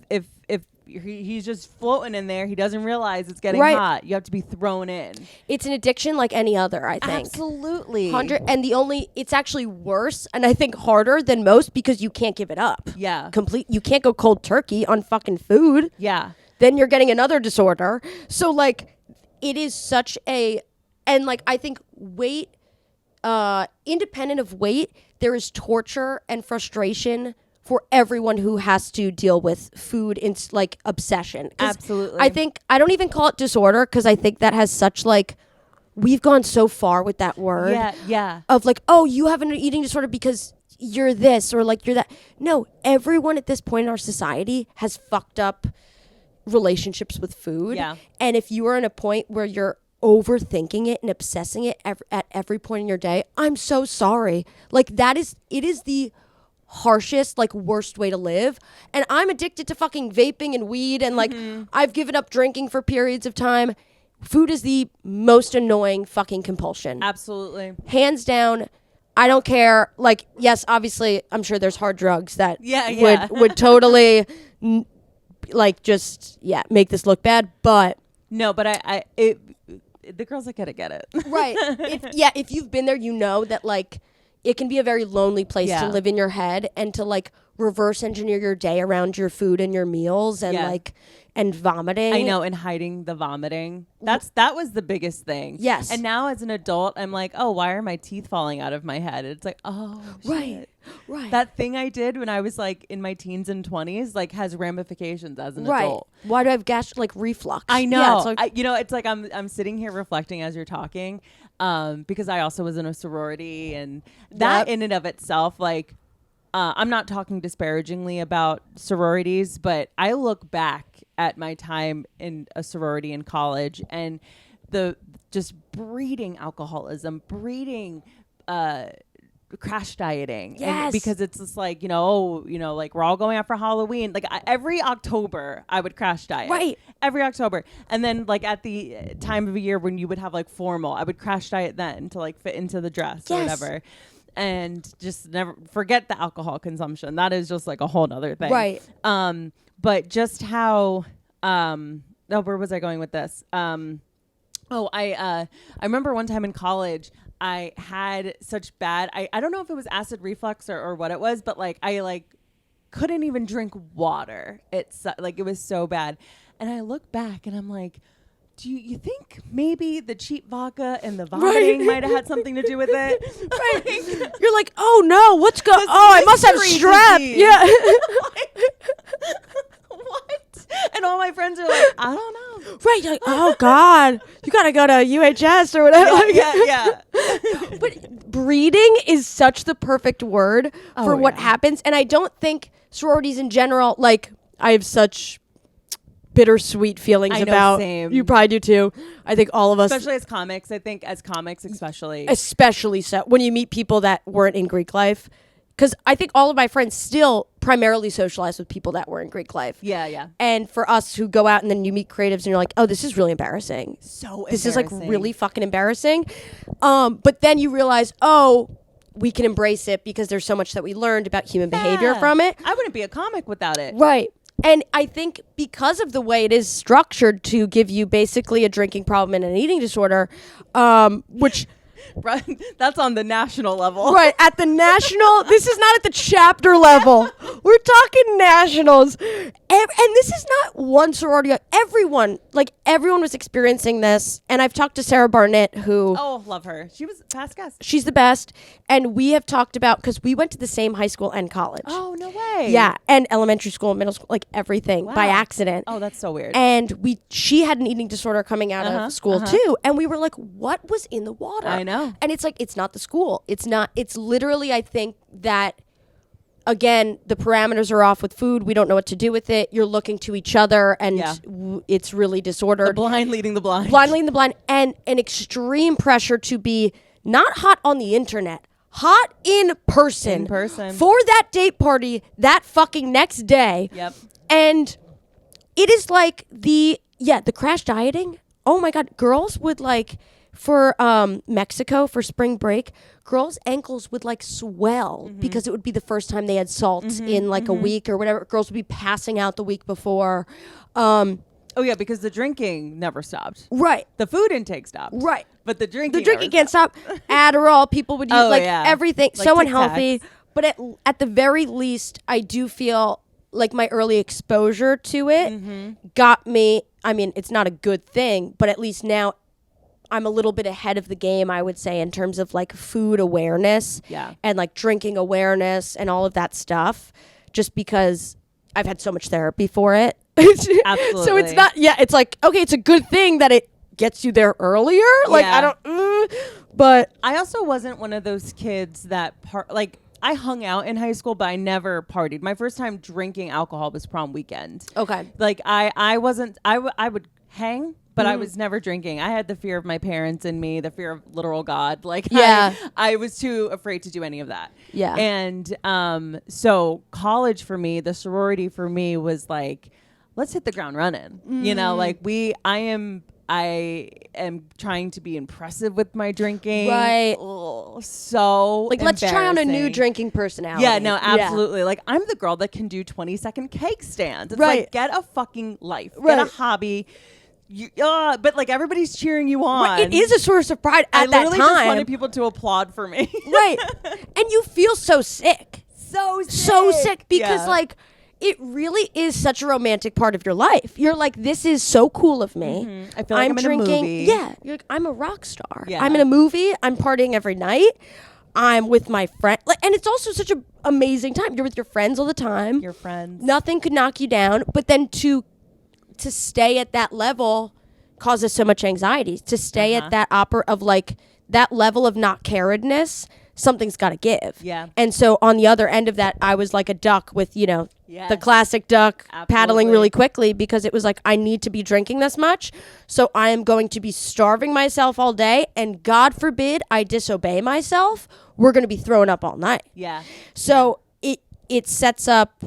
he's just floating in there, he doesn't realize it's getting hot. You have to be thrown in. It's an addiction like any other, I think. Absolutely. It's actually worse and I think harder than most because you can't give it up. Yeah. You can't go cold turkey on fucking food. Yeah. Then you're getting another disorder. So like it is such and like I think weight, independent of weight, there is torture and frustration for everyone who has to deal with food in like obsession. Absolutely. I don't even call it disorder because I think that has such like, we've gone so far with that word. Yeah. Of like, oh, you have an eating disorder because you're this or like you're that. No, everyone at this point in our society has fucked up relationships with food. Yeah. And if you are in a point where you're overthinking it and obsessing it at every point in your day, I'm so sorry. Like it is the harshest, like worst way to live. And I'm addicted to fucking vaping and weed and like I've given up drinking for periods of time. Food is the most annoying fucking compulsion. Absolutely. Hands down. I don't care. Like, yes, obviously, I'm sure there's hard drugs that would totally like just make this look bad. But no, but the girls that get it. Right. If you've been there, you know that like it can be a very lonely place to live in your head and to like reverse engineer your day around your food and your meals and like and vomiting. I know, and hiding the vomiting. That was the biggest thing. Yes. And now as an adult, I'm like, oh, why are my teeth falling out of my head? It's like, oh, shit. Right. That thing I did when I was like in my teens and 20s like has ramifications as an adult. Why do I have like reflux? I know. Yeah, it's like, it's like I'm sitting here reflecting as you're talking, because I also was in a sorority, and that in and of itself, like, I'm not talking disparagingly about sororities, but I look back at my time in a sorority in college and the just breeding alcoholism, breeding crash dieting. Yes. And because it's just like, like we're all going out for Halloween. Like every October I would crash diet. Right. Every October. And then like at the time of a year when you would have like formal, I would crash diet then to like fit into the dress or whatever. And just never forget the alcohol consumption. That is just like a whole nother thing. Right. But just how, where was I going with this? I remember one time in college, I had such bad, I don't know if it was acid reflux or what it was, but like, I like couldn't even drink water. It's like, it was so bad. And I look back and I'm like, do you think maybe the cheap vodka and the vomiting might have had something to do with it? Right. You're like, oh no, what's going? Oh, I must have strep. Disease. Yeah. What? And all my friends are like, I don't know. Right. You're like, oh God, you gotta go to UHS or whatever. Yeah. But breeding is such the perfect word for what happens, and I don't think sororities in general. Like, I have such bittersweet feelings about. Same. You probably do too. I think all of us, especially as comics. I think as comics, especially so when you meet people that weren't in Greek life, because I think all of my friends still primarily socialize with people that were in Greek life. Yeah. And for us who go out and then you meet creatives and you're like, oh, this is really embarrassing. This is like really fucking embarrassing. But then you realize, oh, we can embrace it because there's so much that we learned about human behavior from it. I wouldn't be a comic without it. Right. And I think because of the way it is structured to give you basically a drinking problem and an eating disorder, which... Right, that's on the national level. Right, at the national, this is not at the chapter level. We're talking nationals. And this is not one sorority. Everyone was experiencing this. And I've talked to Sarah Barnett, who... Oh, love her. She was a past guest. She's the best. And we have talked about, because we went to the same high school and college. Oh, no way. Yeah, and elementary school, middle school, like everything by accident. Oh, that's so weird. And she had an eating disorder coming out of school too. And we were like, what was in the water? I know. And it's like, it's not the school. It's literally, I think that, again, the parameters are off with food. We don't know what to do with it. You're looking to each other and it's really disordered. The blind leading the blind. Blind leading the blind. And an extreme pressure to be not hot on the internet, hot in person. For that date party that fucking next day. Yep. And it is like the crash dieting. Oh my God. Girls would for Mexico for spring break, girls' ankles would swell because it would be the first time they had salt in a week or whatever. Girls would be passing out the week before. Oh yeah, because the drinking never stopped. Right. The food intake stopped. Right. But the drinking can't stop. Adderall, people would use everything. Like so Tic unhealthy. Tacs. But at the very least, I do feel like my early exposure to it got me. I mean, it's not a good thing, but at least now I'm a little bit ahead of the game, I would say, in terms of food awareness and drinking awareness and all of that stuff, just because I've had so much therapy for it. Absolutely. So it's not, it's like, okay, it's a good thing that it gets you there earlier. I don't, but I also wasn't one of those kids that I hung out in high school, but I never partied. My first time drinking alcohol was prom weekend. Okay. I wasn't, I would hang, but I was never drinking. I had the fear of my parents and me, the fear of literal God. I was too afraid to do any of that. Yeah. And so college for me, the sorority for me was let's hit the ground running. You know, I am trying to be impressive with my drinking. Right. Oh, so let's try on a new drinking personality. Yeah, no, absolutely. Yeah. I'm the girl that can do 20-second cake stands. It's get a fucking life. Get a hobby. But everybody's cheering you on. Right. It is a source of pride at that time. I literally just wanted people to applaud for me. Right. And you feel so sick. So sick because it really is such a romantic part of your life. You're like, this is so cool of me. I feel like I'm drinking. In a movie. Yeah. You're like, I'm a rock star. Yeah. I'm in a movie. I'm partying every night. I'm with my friend. And it's also such an amazing time. You're with your friends all the time. Your friends. Nothing could knock you down. But then to stay at that level causes so much anxiety. To stay at that that level of not caredness, something's got to give. Yeah. And so on the other end of that, I was like a duck with, the classic duck paddling really quickly because it was I need to be drinking this much. So I am going to be starving myself all day. And God forbid I disobey myself. We're going to be throwing up all night. Yeah. So it sets up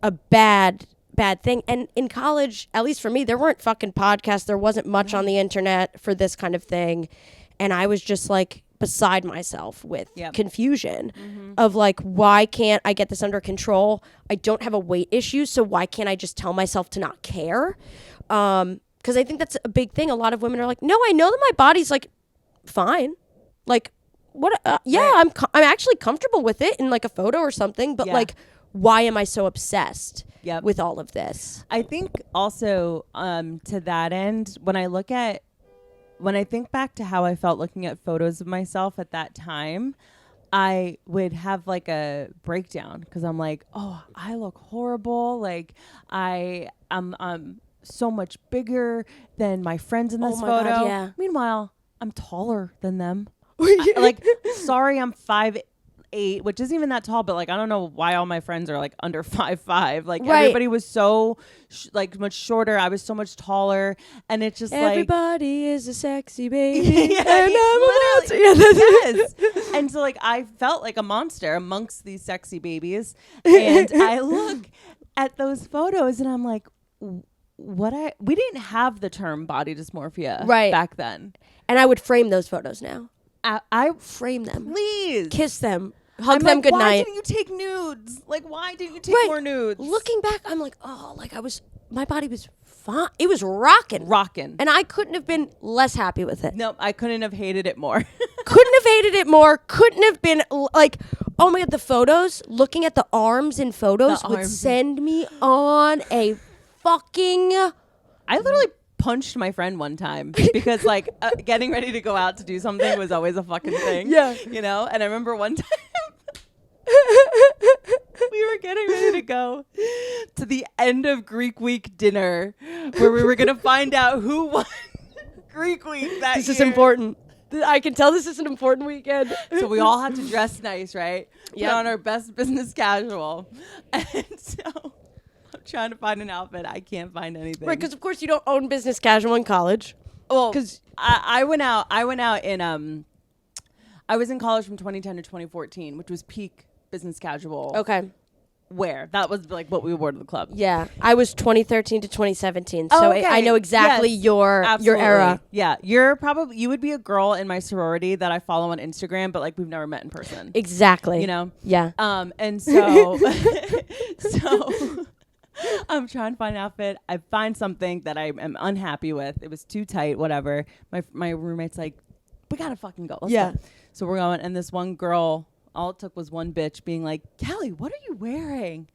a bad thing. And in college, at least for me, there weren't fucking podcasts. There wasn't much on the internet for this kind of thing. And I was just beside myself with confusion of why can't I get this under control? I don't have a weight issue, so why can't I just tell myself to not care? Because I think that's a big thing. A lot of women are like, no, I know that my body's fine. What? I'm actually comfortable with it in a photo or something, but why am I so obsessed with all of this? I think also to that end, when I think back to how I felt looking at photos of myself at that time, I would have a breakdown because I'm oh, I look horrible. I'm so much bigger than my friends in this photo. God, yeah. Meanwhile, I'm taller than them. Sorry, I'm 5'8", which isn't even that tall, but like I don't know why all my friends are like under 5'5". Like Right. everybody was so like much shorter. I was so much taller, and it's just everybody is a sexy baby. Yeah, and I'm about to- yes. And so like I felt like a monster amongst these sexy babies, and I look at those photos and I'm like, we didn't have the term body dysmorphia back then. And I would frame those photos now. I frame them. Please. Kiss them. Hug them good why night. Why didn't you take nudes? Like, why didn't you take more nudes? Looking back, I'm like, oh, like my body was fine. It was rocking. And I couldn't have been less happy with it. No, I couldn't have hated it more. Couldn't have hated it more. Couldn't have been like, oh my God, the photos, looking at the arms in photos would send me on a fucking... I literally punched my friend one time because like getting ready to go out to do something was always a fucking thing. Yeah. You know? And I remember one time we were getting ready to go to the end of Greek week dinner where we were going to find out who won Greek week that This year. is important. I can tell this is an important weekend. So we all had to dress nice, right? Yep. Put on our best business casual. And so I'm trying to find an outfit. I can't find anything. Right, because of course you don't own business casual in college. Well, because I went out in I was in college from 2010 to 2014, which was peak business casual. Okay. Wear. That was like what we wore to the club. Yeah, I was 2013 to 2017, so okay. I know exactly your era. Yeah, you would be a girl in my sorority that I follow on Instagram, but like we've never met in person. Exactly. You know? Yeah. And so so I'm trying to find an outfit. I find something that I am unhappy with. It was too tight, whatever. My roommate's like, we gotta fucking go. Let's go. So we're going, and this one girl, all it took was one bitch being like, Kelly, what are you wearing?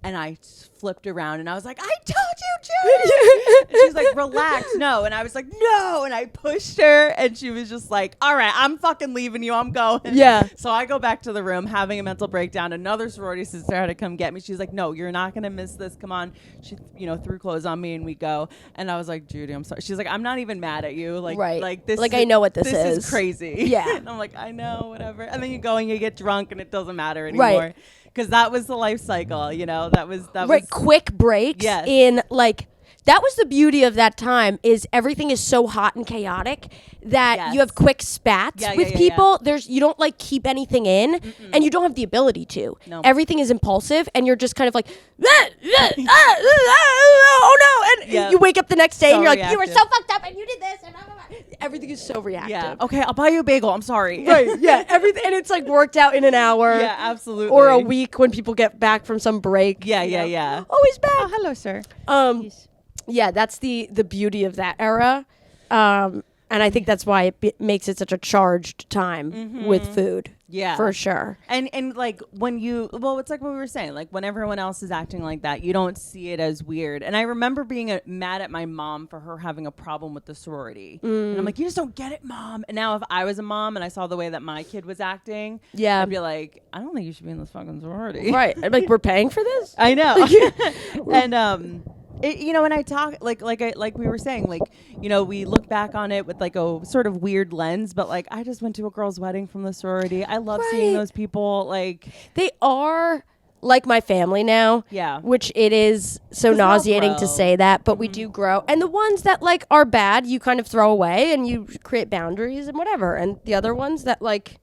And I flipped around and I was like, I told you, Judy. And she's like, relax, no. And I was like, no. And I pushed her and she was just like, all right, I'm fucking leaving you. I'm going. Yeah. So I go back to the room having a mental breakdown. Another sorority sister had to come get me. She's like, no, you're not going to miss this. Come on. She, threw clothes on me and we go. And I was like, Judy, I'm sorry. She's like, I'm not even mad at you. Like, right. Like this. Like, I know what this is. This is crazy. Yeah. And I'm like, I know, whatever. And then you go and you get drunk and it doesn't matter anymore. Right. Because that was the life cycle, that was right. Quick breaks in like that was the beauty of that time is everything is so hot and chaotic that you have quick spats with people. You don't like keep anything in and you don't have the ability to. No. Everything is impulsive and you're just kind of like, oh no. And you wake up the next day and you're like, you were so fucked up and you did this and blah, blah, blah. Everything is so reactive. Yeah. Okay, I'll buy you a bagel. I'm sorry. Right. Yeah. Everything. And it's like worked out in an hour. Yeah, absolutely. Or a week when people get back from some break. Yeah. Oh, he's back. Oh, hello, sir. Yeah, that's the beauty of that era. And I think that's why it makes it such a charged time with food. Yeah. For sure. And like when it's like what we were saying, like when everyone else is acting like that, you don't see it as weird. And I remember being mad at my mom for her having a problem with the sorority. And I'm like, you just don't get it, Mom. And now if I was a mom and I saw the way that my kid was acting, I'd be like, I don't think you should be in this fucking sorority. Right. I'm like, we're paying for this? I know. And and I talk like we were saying, like, we look back on it with like a sort of weird lens, but like I just went to a girl's wedding from the sorority. I love seeing those people. Like they are like my family now. Yeah. Which it is so nauseating to say that, but we do grow. And the ones that like are bad, you kind of throw away and you create boundaries and whatever. And the other ones that like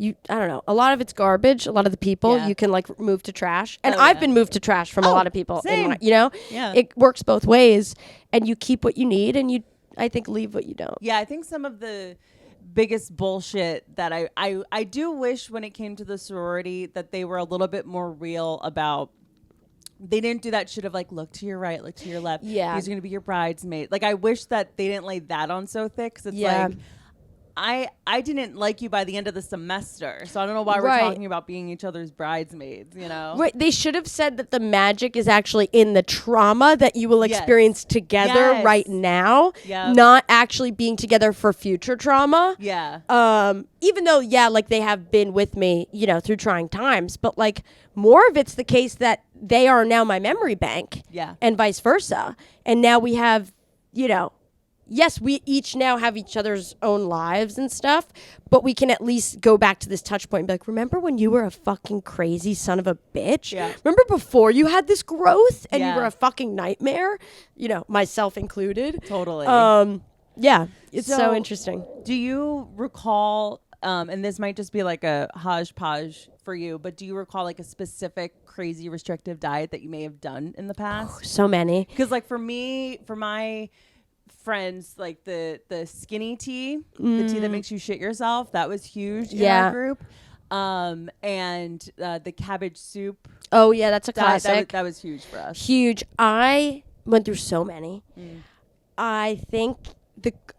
I don't know. A lot of it's garbage. A lot of the people you can like move to trash. And I've been moved to trash from a lot of people. Same. It works both ways. And you keep what you need and you, I think, leave what you don't. Yeah, I think some of the biggest bullshit that I do wish when it came to the sorority that they were a little bit more real about. They didn't do that shit of like, look to your right, look to your left. Yeah. These are going to be your bridesmaids. Like, I wish that they didn't lay that on so thick. Cause it's like, I didn't like you by the end of the semester, so I don't know why we're talking about being each other's bridesmaids, Right. They should have said that the magic is actually in the trauma that you will experience together right now, not actually being together for future trauma. Yeah. Even though, like they have been with me, through trying times, but like more of it's the case that they are now my memory bank. Yeah. And vice versa. And now we have, yes, we each now have each other's own lives and stuff, but we can at least go back to this touch point and be like, remember when you were a fucking crazy son of a bitch? Yeah. Remember before you had this growth and you Yeah. were a fucking nightmare? You know, myself included. Totally. Yeah, it's so So- interesting. Do you recall, and this might just be like a hodgepodge for you, but do you recall like a specific crazy restrictive diet that you may have done in the past? So many. Because like for me, for my friends, like the skinny tea, the tea that makes you shit yourself, that was huge in our group. And the cabbage soup. Oh yeah, that's a That classic. that was huge for us. Huge. I went through so many. I think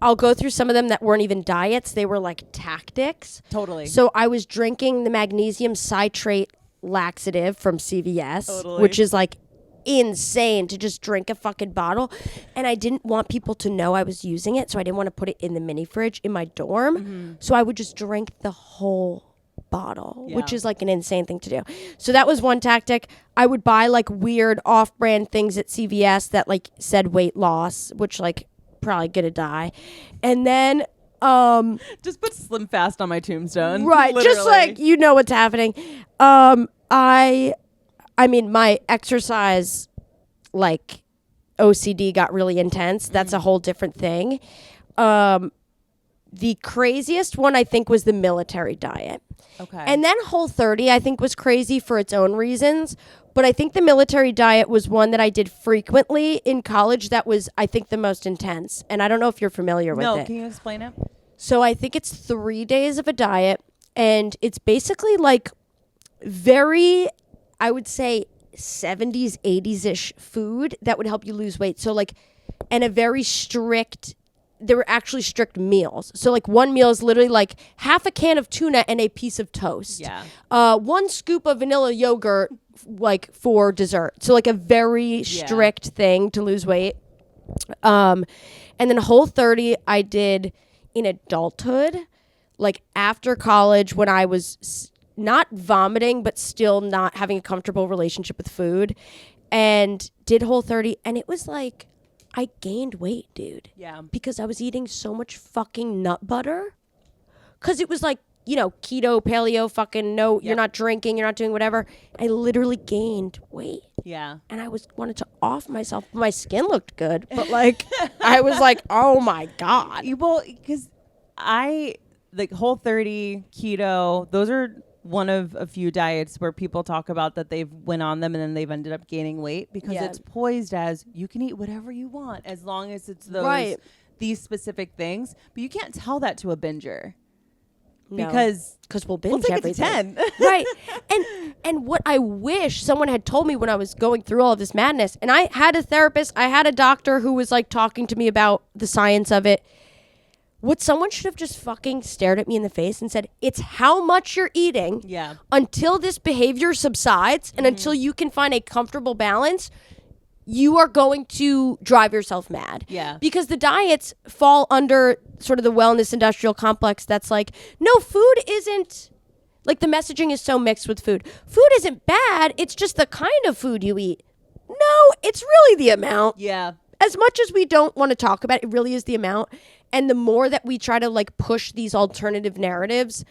I'll go through some of them that weren't even diets. They were like tactics. Totally. So I was drinking the magnesium citrate laxative from CVS, Totally. which is like insane to just drink a fucking bottle. And I didn't want people to know I was using it, so I didn't want to put it in the mini fridge in my dorm. So I would just drink the whole bottle, which Yeah. is like an insane thing to do. So that was one tactic. I would buy like weird off-brand things at CVS that like said weight loss, which like probably gonna die. And then Just put Slim Fast on my tombstone. right, just Literally. like you know what's happening. I mean my exercise like OCD got really intense. That's a whole different thing. The craziest one I think was the military diet. Okay. And then Whole30 I think was crazy for its own reasons, but I think the military diet was one that I did frequently in college that was I think the most intense. And I don't know if you're familiar with no, it. can you explain it? So I think it's 3 days of a diet, and it's basically like very, I would say 70s, 80s-ish food that would help you lose weight. So like, and a very strict, there were actually strict meals. So like one meal is literally like half a can of tuna and a piece of toast. Yeah. 1 scoop of vanilla yogurt like for dessert. So like a very strict thing to lose weight. And then Whole30 I did in adulthood, like after college when I was not vomiting, but still not having a comfortable relationship with food, and did Whole30. And it was like, I gained weight, dude. Yeah. Because I was eating so much fucking nut butter. Because it was like, you know, keto, paleo, fucking no, you're not drinking, you're not doing whatever. I literally gained weight. Yeah. And I wanted to off myself. My skin looked good, but like, I was like, oh my God. Well, because I like Whole30, keto, those are one of a few diets where people talk about that they've went on them and then they've ended up gaining weight because it's poised as you can eat whatever you want as long as it's those these specific things. But you can't tell that to a binger. No. Because we'll binge take everything. it to 10. Right. And what I wish someone had told me when I was going through all of this madness, and I had a therapist, I had a doctor who was like talking to me about the science of it. What someone should have just fucking stared at me in the face and said, it's how much you're eating until this behavior subsides and until you can find a comfortable balance. You are going to drive yourself mad. Yeah. Because the diets fall under sort of the wellness industrial complex that's like, no, food isn't, like the messaging is so mixed with food. Food isn't bad. It's just the kind of food you eat. No, it's really the amount. Yeah. As much as we don't want to talk about it, it really is the amount. And the more that we try to like push these alternative narratives,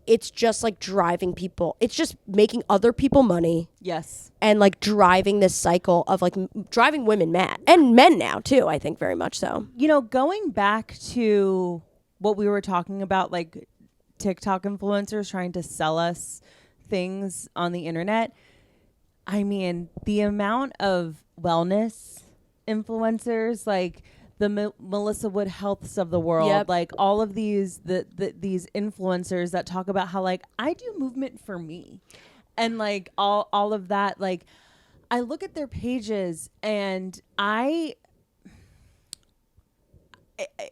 it's just like driving people. It's just making other people money. Yes. And like driving this cycle of like driving women mad and men now too, I think very much so. You know, going back to what we were talking about, like TikTok influencers trying to sell us things on the internet. I mean, the amount of wellness influencers, like the Melissa Wood Healths of the world, like all of these these influencers that talk about how like I do movement for me, and like all of that. Like I look at their pages and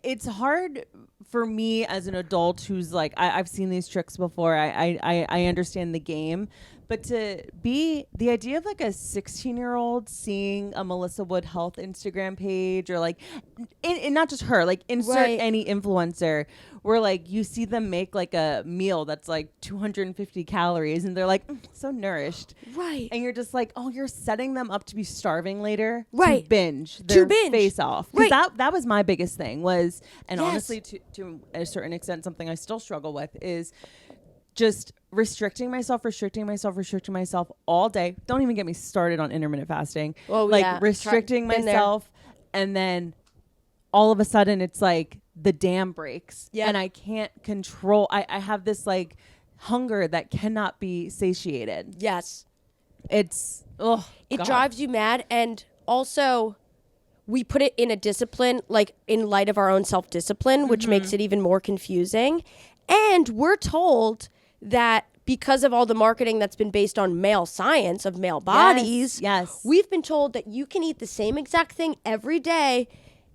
it's hard for me as an adult who's like, I've seen these tricks before. I understand the game. But to be the idea of like a 16-year-old seeing a Melissa Wood Health Instagram page, or like, and not just her, like insert any influencer, where like you see them make like a meal that's like 250 calories and they're like so nourished. Right. And you're just like, oh, you're setting them up to be starving later. Right. To binge their face off. Because that was my biggest thing was, and honestly, to a certain extent, something I still struggle with is just restricting myself all day. Don't even get me started on intermittent fasting. Oh, like restricting myself, and then all of a sudden it's like the dam breaks, and I can't control. I have this like hunger that cannot be satiated. Yes, it drives you mad, and also we put it in a discipline, like in light of our own self-discipline, which makes it even more confusing. And we're told that because of all the marketing that's been based on male science of male bodies, we've been told that you can eat the same exact thing every day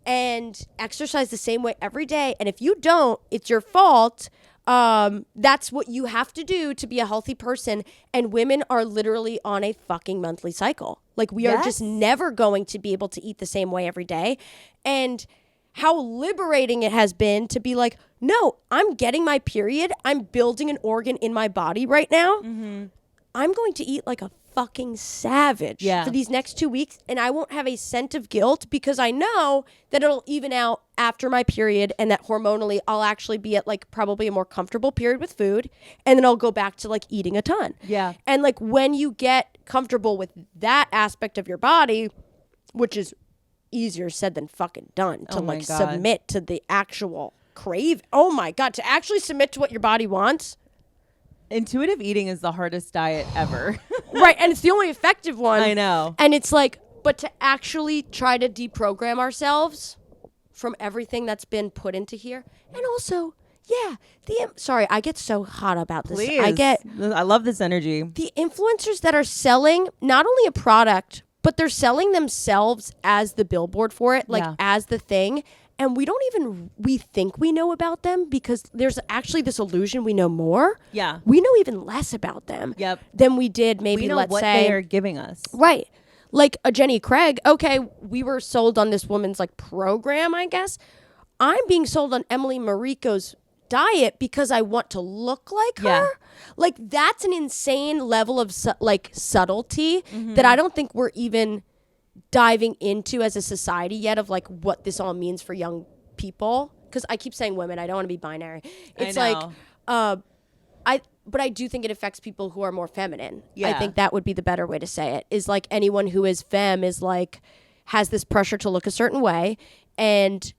and exercise the same way every day. And if you don't, it's your fault. That's what you have to do to be a healthy person. And women are literally on a fucking monthly cycle. Like we are just never going to be able to eat the same way every day. And how liberating it has been to be like, no, I'm getting my period. I'm building an organ in my body right now. I'm going to eat like a fucking savage for these next 2 weeks, and I won't have a scent of guilt because I know that it'll even out after my period, and that hormonally I'll actually be at like probably a more comfortable period with food, and then I'll go back to like eating a ton. Yeah. And like when you get comfortable with that aspect of your body, which is easier said than fucking done, to like submit to the actual crave. Oh my God, to actually submit to what your body wants. Intuitive eating is the hardest diet ever. Right, and it's the only effective one. I know. And it's like, but to actually try to deprogram ourselves from everything that's been put into here. And also, sorry, I get so hot about this. Please. I love this energy. The influencers that are selling not only a product, but they're selling themselves as the billboard for it, like as the thing. And we think we know about them because there's actually this illusion we know more. Yeah. We know even less about them than we did maybe, let's say. We know what they are giving us. Right. Like a Jenny Craig. Okay, we were sold on this woman's like program, I guess. I'm being sold on Emily Mariko's diet because I want to look like her. Like that's an insane level of subtlety that I don't think we're even diving into as a society yet, of like what this all means for young people. Because I keep saying women, I don't want to be binary. It's like but I do think it affects people who are more feminine. I think that would be the better way to say it, is like anyone who is femme is like has this pressure to look a certain way, and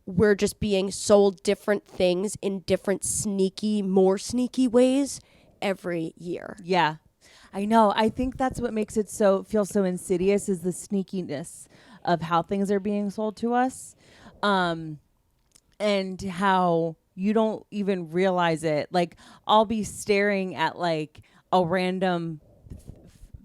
we're just being sold different things in different more sneaky ways every year. Yeah. I know. I think that's what makes it feel so insidious, is the sneakiness of how things are being sold to us, and how you don't even realize it. Like I'll be staring at like a random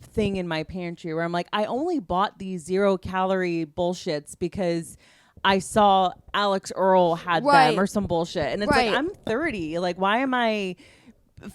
thing in my pantry where I'm like, I only bought these 0-calorie bullshits because I saw Alex Earl had them or some bullshit, and it's like, I'm 30. Like, why am I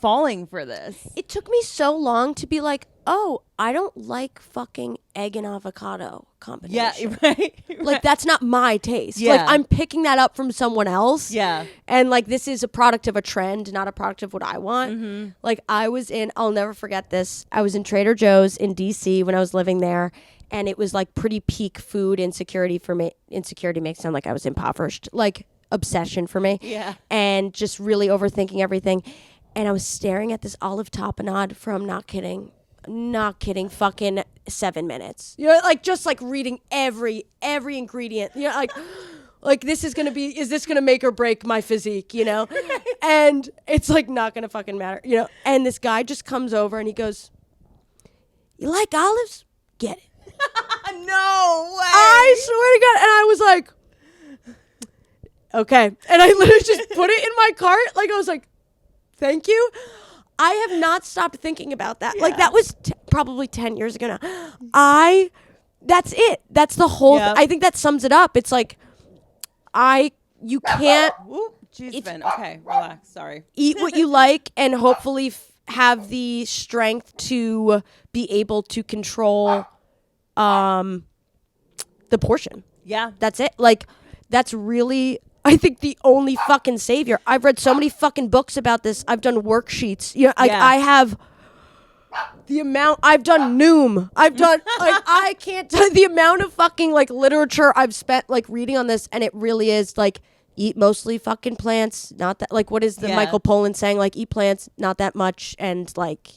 falling for this? It took me so long to be like, oh, I don't like fucking egg and avocado combination. Yeah, right. Like that's not my taste. Yeah. Like I'm picking that up from someone else. Yeah. And like this is a product of a trend, not a product of what I want. Mm-hmm. Like I'll never forget this. I was in Trader Joe's in DC when I was living there, and it was like pretty peak food insecurity for me. Insecurity makes it sound like I was impoverished. Like obsession for me. Yeah. And just really overthinking everything. And I was staring at this olive tapenade from, not kidding, fucking 7 minutes. You know, like just like reading every ingredient. You know, like this is this gonna make or break my physique, you know? And it's like not gonna fucking matter, you know? And this guy just comes over and he goes, "You like olives? Get it." No way. I swear to God. And I was like, okay. And I literally just put it in my cart. Like I was like, thank you. I have not stopped thinking about that. Yeah. Like that was probably 10 years ago now. That's it. That's the whole, I think that sums it up. It's like, you can't Jeez, Vin. Okay, relax. Sorry. Eat what you like and hopefully have the strength to be able to control the portion. Yeah. That's it. Like, that's really, I think, the only fucking savior. I've read so many fucking books about this. I've done worksheets. You know, like, I have the amount, I've done Noom. I've done, like, I can't tell the amount of fucking, like, literature I've spent, like, reading on this, and it really is, like, eat mostly fucking plants, not that, like, what is the Michael Pollan saying? Like, eat plants, not that much, and, like,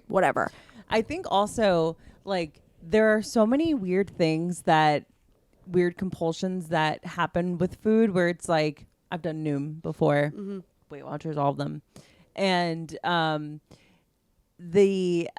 whatever. I think also, like, there are so many weird compulsions that happen with food where it's like, I've done Noom before, Weight Watchers, all of them. And the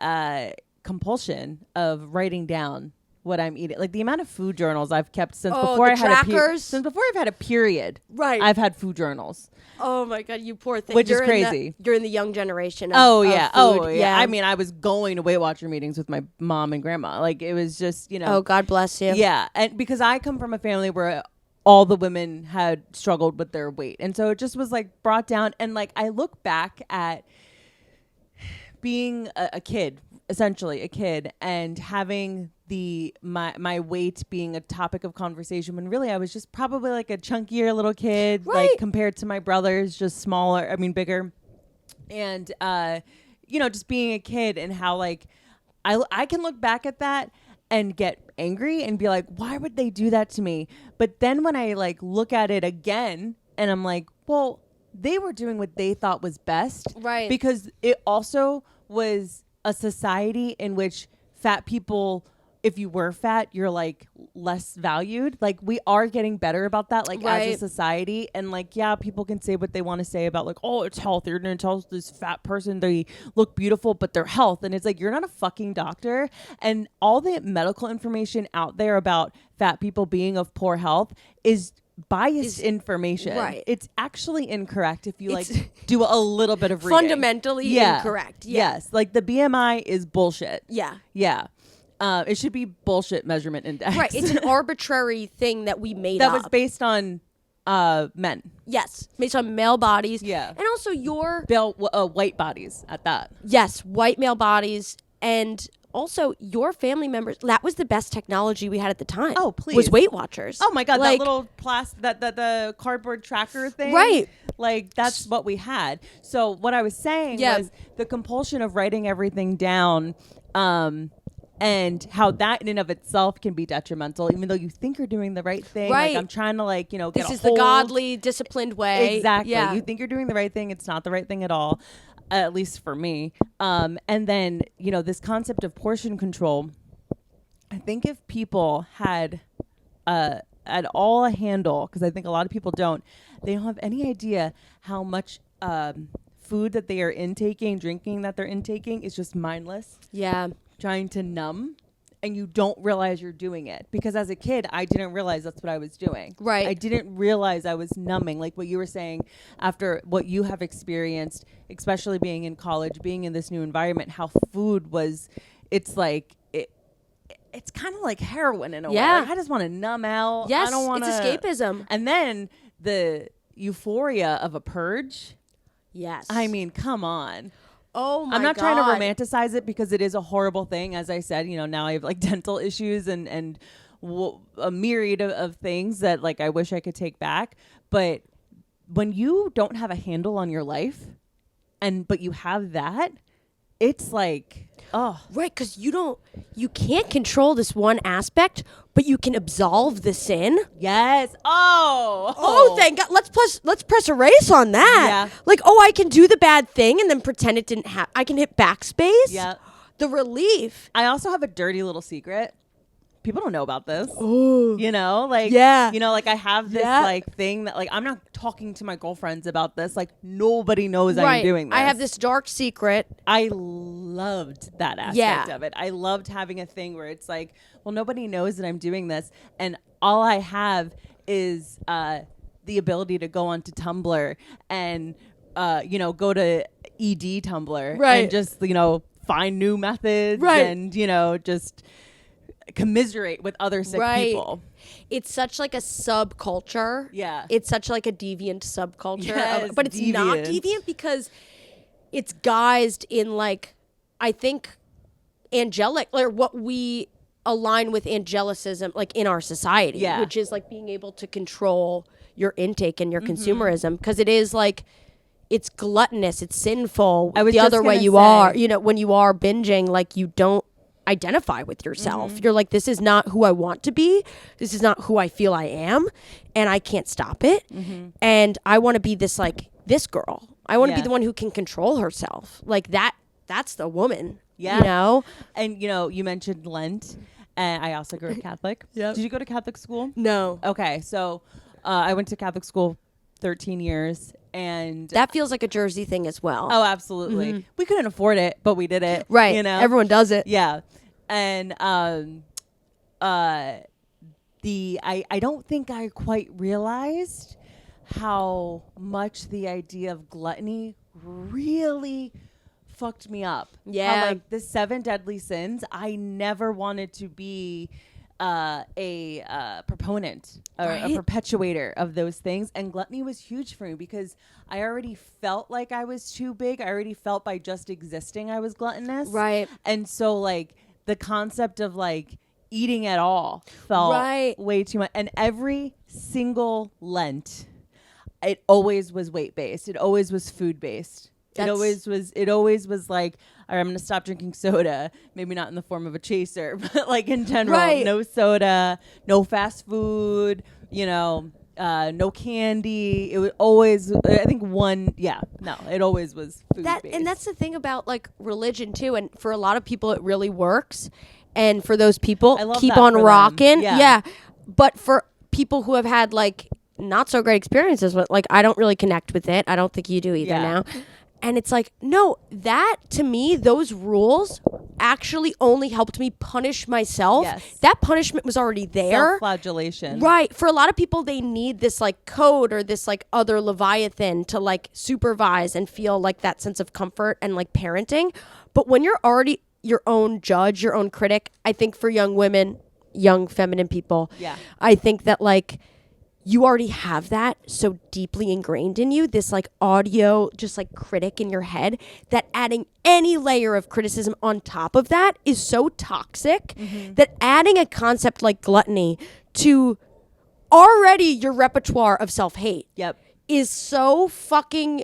compulsion of writing down what I'm eating, like the amount of food journals I've kept since before I've had a period. Right. I've had food journals. Oh my God, you poor thing. Which is crazy. You're in the young generation of, of food. Oh yeah. I mean, I was going to Weight Watcher meetings with my mom and grandma. Like, it was just, you know. Oh, God bless you. Yeah. And because I come from a family where all the women had struggled with their weight. And so it just was like brought down. And like, I look back at being a kid, essentially a kid, and having my weight being a topic of conversation when really I was just probably like a chunkier little kid, like compared to my brothers, just smaller, I mean bigger. And you know, just being a kid, and how like I can look back at that and get angry and be like, why would they do that to me? But then when I like look at it again and I'm like, well, they were doing what they thought was best. Right. Because it also was a society in which fat people, if you were fat, you're like less valued. Like, we are getting better about that, like as a society. And like, yeah, people can say what they want to say about like, oh, it's health. You're going to tell this fat person they look beautiful, but their health. And it's like, you're not a fucking doctor. And all the medical information out there about fat people being of poor health is biased information. Right. It's actually incorrect if you like do a little bit of reading. Fundamentally incorrect. Yeah. Yes. Like, the BMI is bullshit. Yeah. Yeah. It should be bullshit measurement index. Right. It's an arbitrary thing that we made that up. was based on men. Yes. Based on male bodies. Yeah. And also White bodies at that. Yes. White male bodies. And also your family members. That was the best technology we had at the time. Oh, please. Was Weight Watchers. Oh my God. Like, that little the cardboard tracker thing. Right. Like, that's what we had. So what I was saying was the compulsion of writing everything down, and how that in and of itself can be detrimental, even though you think you're doing the right thing. Right. Like, I'm trying to, like, you know, this is the godly, disciplined way. Exactly. Yeah. You think you're doing the right thing. It's not the right thing at all, at least for me. And then, you know, this concept of portion control, I think if people had at all a handle, because I think a lot of people don't, they don't have any idea how much food that they are intaking, drinking that they're intaking is just mindless. Yeah. Trying to numb, and you don't realize you're doing it. Because as a kid, I didn't realize that's what I was doing. Right. I didn't realize I was numbing, like what you were saying, after what you have experienced, especially being in college, being in this new environment, how food was, it's like, it's kind of like heroin in a way. Like, I just want to numb out. Yes, I don't want to. It's escapism. And then the euphoria of a purge. Yes. I mean, come on. Oh my God. I'm not trying to romanticize it, because it is a horrible thing. As I said, you know, now I have like dental issues and a myriad of things that like I wish I could take back. But when you don't have a handle on your life, but you have that, it's like, oh. Right, because you can't control this one aspect, but you can absolve the sin. Yes. Oh, thank God. Let's press erase on that. Yeah. Like, I can do the bad thing and then pretend it didn't happen. I can hit backspace. Yeah. The relief. I also have a dirty little secret. People don't know about this. Oh. You know, like, you know, like I have this like thing that like, I'm not talking to my girlfriends about this. Like, nobody knows I'm doing this. I have this dark secret. I loved that aspect of it. I loved having a thing where it's like, well, nobody knows that I'm doing this. And all I have is the ability to go onto Tumblr and, you know, go to ED Tumblr and just, you know, find new methods and, you know, just commiserate with other sick people. It's such like a subculture. Yeah. It's such like a deviant subculture. Yes, But it's not deviant because it's guised in like, I think, angelic, or what we align with angelicism, like in our society, which is like being able to control your intake and your consumerism, because it is like, it's gluttonous, it's sinful. The other way you are, you know, when you are binging, like you don't identify with yourself. You're like, this is not who I want to be. This is not who I feel I am, and I can't stop it. And I want to be this like this girl. I want to be the one who can control herself. Like that's the woman. Yeah. You know? And you know, you mentioned Lent, and I also grew up Catholic. Did you go to Catholic school? No. Okay, so I went to Catholic school 13 years. And that feels like a Jersey thing as well. Oh, absolutely. We couldn't afford it, but we did it. Right. You know, everyone does it. Yeah. And I don't think I quite realized how much the idea of gluttony really fucked me up. Yeah. How, like the 7 deadly sins, I never wanted to be a proponent or a perpetuator of those things, and gluttony was huge for me because I already felt like I was too big. I already felt by just existing I was gluttonous, right? And so like the concept of like eating at all felt way too much. And every single Lent, it always was weight based. It always was food based. It always was like, all right, I'm going to stop drinking soda. Maybe not in the form of a chaser, but like in general, no soda, no fast food, you know, no candy. It was always, I think it always was food based. And that's the thing about like religion too. And for a lot of people, it really works. And for those people, keep on rocking. Yeah. But for people who have had like not so great experiences with, like, I don't really connect with it. I don't think you do either now. And it's like, no, that to me, those rules actually only helped me punish myself. Yes. That punishment was already there. Self-flagellation. Right. For a lot of people, they need this like code or this like other Leviathan to like supervise and feel like that sense of comfort and like parenting. But when you're already your own judge, your own critic, I think for young women, young feminine people, I think that like, you already have that so deeply ingrained in you, this like audio, just like critic in your head, that adding any layer of criticism on top of that is so toxic that adding a concept like gluttony to already your repertoire of self-hate is so fucking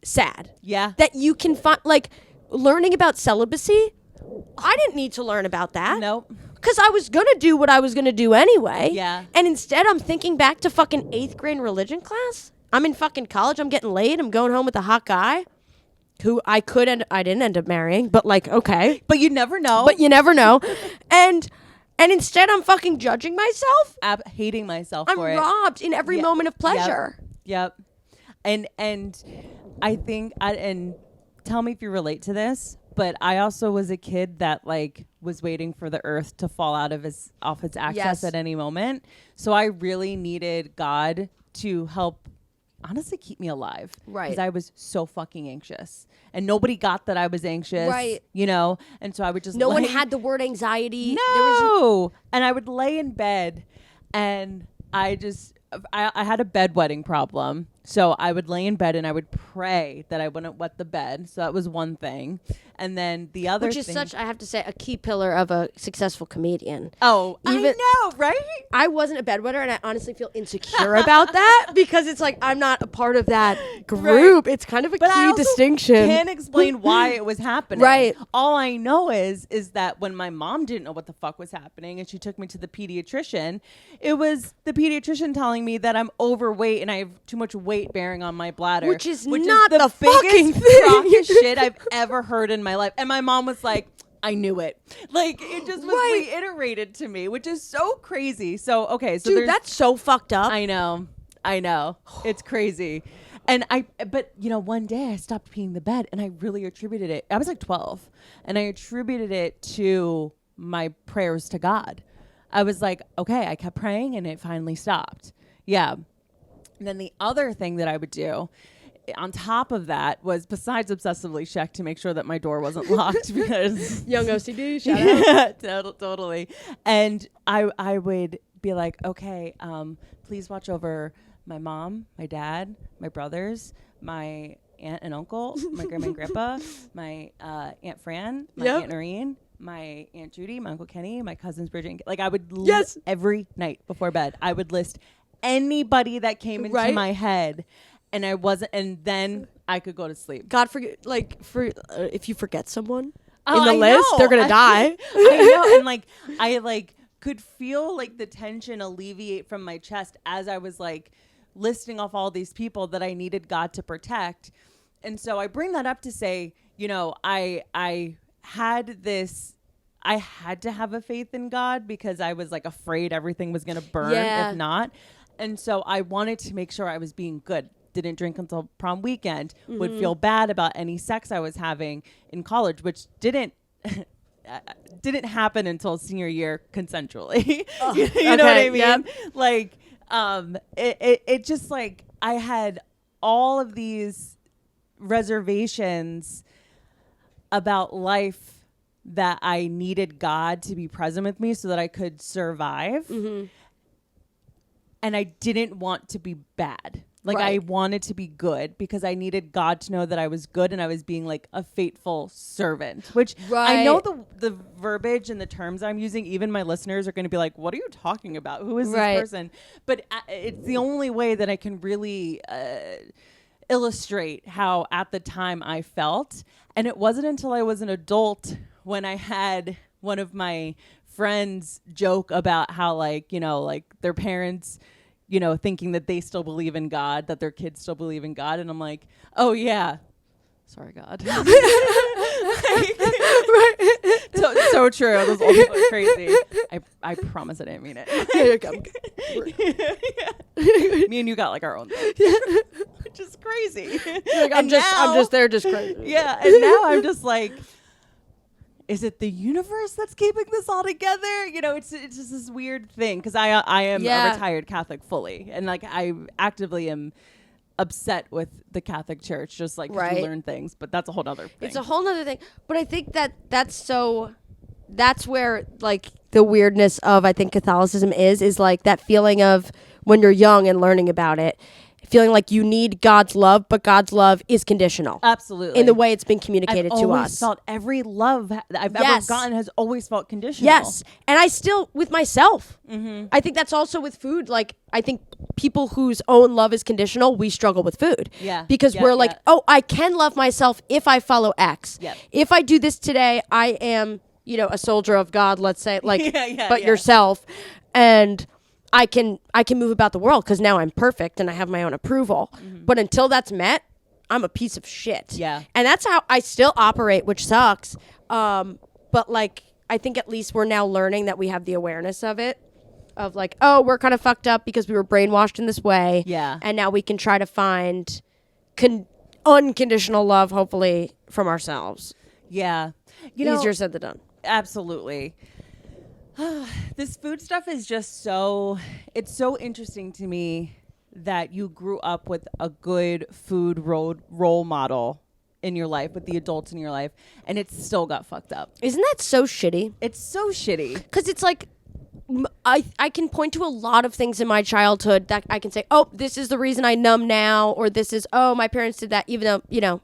sad. Yeah. That you can find, like, learning about celibacy, I didn't need to learn about that. Nope. Because I was going to do what I was going to do anyway. Yeah. And instead, I'm thinking back to fucking 8th grade religion class. I'm in fucking college. I'm getting laid. I'm going home with a hot guy who I didn't end up marrying, but like, okay. But you never know. And instead, I'm fucking judging myself. Hating myself for it. I'm robbed in every moment of pleasure. Yep. And I think, and tell me if you relate to this, but I also was a kid that like was waiting for the earth to fall off its axis at any moment. So I really needed God to help honestly keep me alive. Right. Because I was so fucking anxious. And nobody got that I was anxious. Right. You know? And so I would just No one had the word anxiety. No. And I would lay in bed and I had a bedwetting problem. So I would lay in bed and I would pray that I wouldn't wet the bed. So that was one thing. And then the other thing. Which is such, I have to say, a key pillar of a successful comedian. Oh, I know, right? I wasn't a bedwetter and I honestly feel insecure about that because it's like I'm not a part of that group. Right. It's kind of a key distinction. I can't explain why it was happening. Right. All I know is that when my mom didn't know what the fuck was happening and she took me to the pediatrician, it was the pediatrician telling me that I'm overweight and I have too much weight bearing on my bladder. Which is not the fucking crock of shit I've ever heard in my life. And my mom was like, I knew it. Like, it just was reiterated to me, which is so crazy. So, okay. So dude, that's so fucked up. I know. It's crazy. But you know, one day I stopped peeing the bed and I really attributed it. I was like 12 and I attributed it to my prayers to God. I was like, okay, I kept praying and it finally stopped. Yeah. And then the other thing that I would do on top of that was, besides obsessively check to make sure that my door wasn't locked, because Young OCD, shout out. totally. And I would be like, okay, please watch over my mom, my dad, my brothers, my aunt and uncle, my grandma and grandpa, my Aunt Fran, my Aunt Noreen, my Aunt Judy, my Uncle Kenny, my cousins Bridget. And like I would list every night before bed. I would list anybody that came into my head, and and then I could go to sleep. God forget, like if you forget someone in the list, they're gonna die. I know, and like I like could feel like the tension alleviate from my chest as I was like listing off all these people that I needed God to protect. And so I bring that up to say, you know, I had to have a faith in God because I was like afraid everything was going to burn if not. And so I wanted to make sure I was being good. Didn't drink until prom weekend, would feel bad about any sex I was having in college, which didn't happen until senior year consensually. You know what I mean? Yep. Like, it just like I had all of these reservations about life that I needed God to be present with me so that I could survive. Mm-hmm. And I didn't want to be bad. Like I wanted to be good because I needed God to know that I was good and I was being like a faithful servant, which I know the verbiage and the terms I'm using, even my listeners are going to be like, what are you talking about? Who is this person? But it's the only way that I can really illustrate how at the time I felt. And it wasn't until I was an adult when I had one of my friends joke about how like, you know, like their parents, you know, thinking that they still believe in God, that their kids still believe in God. And I'm like, oh yeah. Sorry, God. So true. Those old people are crazy. I promise I didn't mean it. Me and you got like our own thing. Which is crazy. Like, I'm just there just crazy. Yeah. And now I'm just like, is it the universe that's keeping this all together? You know, it's just this weird thing because I am a retired Catholic fully, and like I actively am upset with the Catholic Church, just like you learn things, but that's a whole other thing. It's a whole other thing, but I think that's where like the weirdness of I think Catholicism is like that feeling of when you're young and learning about it. Feeling like you need God's love, but God's love is conditional. Absolutely. In the way it's been communicated to us. I've always felt every love that I've ever gotten has always felt conditional. Yes. And I still, with myself, I think that's also with food. Like, I think people whose own love is conditional, we struggle with food. Yeah. Because we're like, oh, I can love myself if I follow X. Yep. If I do this today, I am, you know, a soldier of God, let's say, like, yourself. And I can move about the world because now I'm perfect and I have my own approval. Mm-hmm. But until that's met, I'm a piece of shit. Yeah. And that's how I still operate, which sucks. But like, I think at least we're now learning that we have the awareness of it. Of like, oh, we're kind of fucked up because we were brainwashed in this way. Yeah. And now we can try to find unconditional love, hopefully, from ourselves. Yeah. Easier said than done. Absolutely. This food stuff is just it's so interesting to me that you grew up with a good food role model in your life, with the adults in your life, and it still got fucked up. Isn't that so shitty? It's so shitty. Because it's like, I can point to a lot of things in my childhood that I can say, oh, this is the reason I numb now, or this is, oh, my parents did that, even though, you know,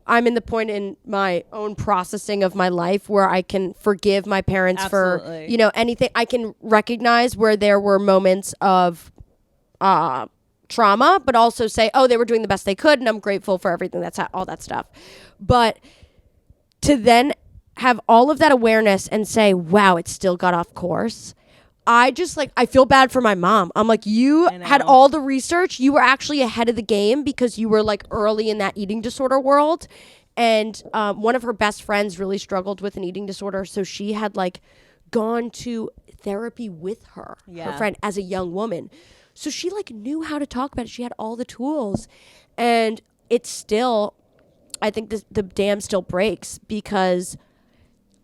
I'm in the point in my own processing of my life where I can forgive my parents for, you know, anything. I can recognize where there were moments of trauma, but also say, oh, they were doing the best they could, and I'm grateful for everything that's all that stuff. But to then have all of that awareness and say, wow, it still got off course. I just like, I feel bad for my mom. I'm like, you had all the research. You were actually ahead of the game because you were like early in that eating disorder world. And one of her best friends really struggled with an eating disorder. So she had like gone to therapy with her friend, as a young woman. So she like knew how to talk about it. She had all the tools. And it's still, I think the dam still breaks because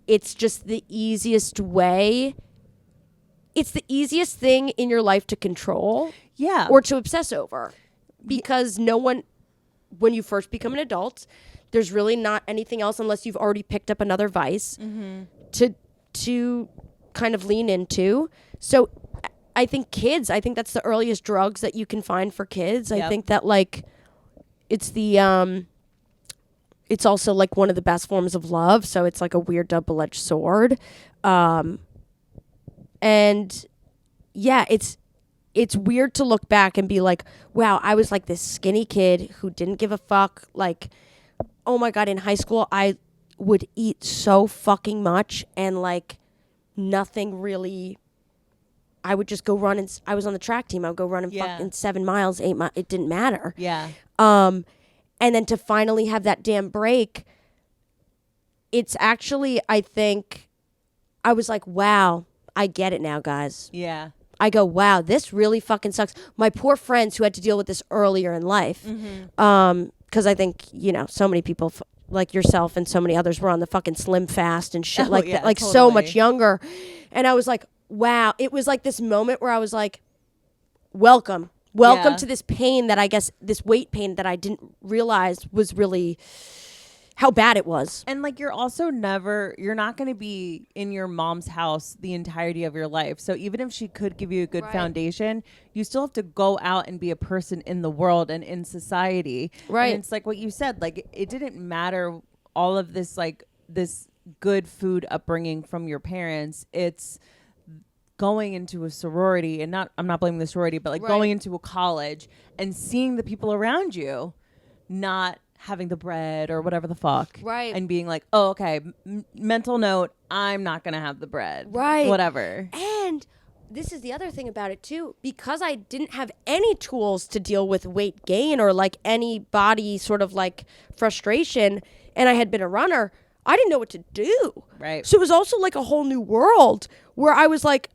it's just the easiest way. It's the easiest thing in your life to control. Yeah. Or to obsess over. Because no one, when you first become an adult, there's really not anything else unless you've already picked up another vice to kind of lean into. So I think that's the earliest drugs that you can find for kids. I think that like it's the it's also like one of the best forms of love, so it's like a weird double-edged sword. And yeah, it's weird to look back and be like, wow, I was like this skinny kid who didn't give a fuck. Like, oh my God, in high school, I would eat so fucking much and like nothing really. I would just go run and I was on the track team. I would go run and fucking 7 miles, 8 miles. It didn't matter. Yeah. And then to finally have that damn break, it's actually, I think, I was like, wow, I get it now, guys. Yeah. I go, wow, this really fucking sucks. My poor friends who had to deal with this earlier in life. Because I think, you know, so many people like yourself and so many others were on the fucking slim fast and shit totally. So much younger. And I was like, wow. It was like this moment where I was like, welcome to this pain that I guess, this weight pain that I didn't realize was really how bad it was. And like you're not going to be in your mom's house the entirety of your life. So even if she could give you a good foundation, you still have to go out and be a person in the world and in society. Right. And it's like what you said, like it didn't matter all of this, like this good food upbringing from your parents. It's going into a sorority and I'm not blaming the sorority, but like going into a college and seeing the people around you not having the bread or whatever the fuck. Right. And being like, oh, okay, mental note, I'm not going to have the bread. Right. Whatever. And this is the other thing about it too, because I didn't have any tools to deal with weight gain or like any body sort of like frustration, and I had been a runner, I didn't know what to do. Right. So it was also like a whole new world where I was like,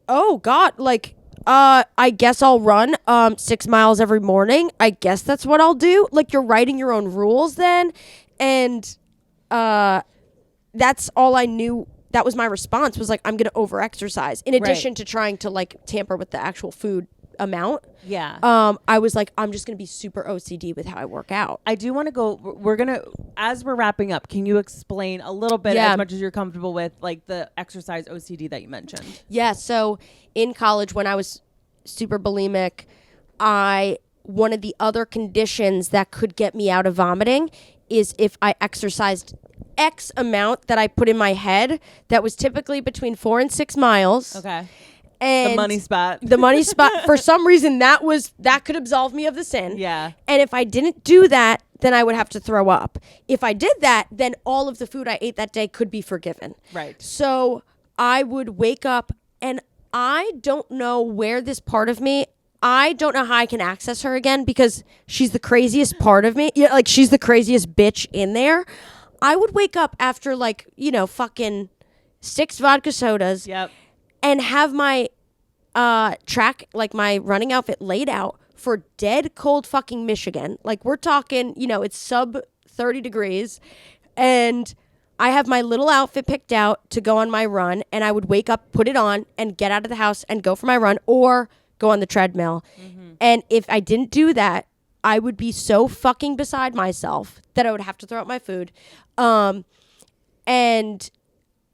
oh God, like, I guess I'll run 6 miles every morning. I guess that's what I'll do. Like, you're writing your own rules then. And that's all I knew. That was my response, was like, I'm going to over-exercise. In addition to trying to, like, tamper with the actual food amount. Yeah. I was like, I'm just going to be super OCD with how I work out. I do want to go, as we're wrapping up, can you explain a little bit, as much as you're comfortable with, like the exercise OCD that you mentioned? Yeah. So in college, when I was super bulimic, one of the other conditions that could get me out of vomiting is if I exercised X amount that I put in my head that was typically between 4 and 6 miles. Okay. And the money spot. For some reason, that could absolve me of the sin. Yeah. And if I didn't do that, then I would have to throw up. If I did that, then all of the food I ate that day could be forgiven. Right. So I would wake up, and I don't know where this part of me, I don't know how I can access her again, because she's the craziest part of me. Yeah, like she's the craziest bitch in there. I would wake up after like, you know, fucking 6 vodka sodas. Yep. And have my track, like my running outfit laid out for dead cold fucking Michigan. Like we're talking, you know, it's sub 30 degrees. And I have my little outfit picked out to go on my run. And I would wake up, put it on, and get out of the house and go for my run or go on the treadmill. Mm-hmm. And if I didn't do that, I would be so fucking beside myself that I would have to throw out my food. And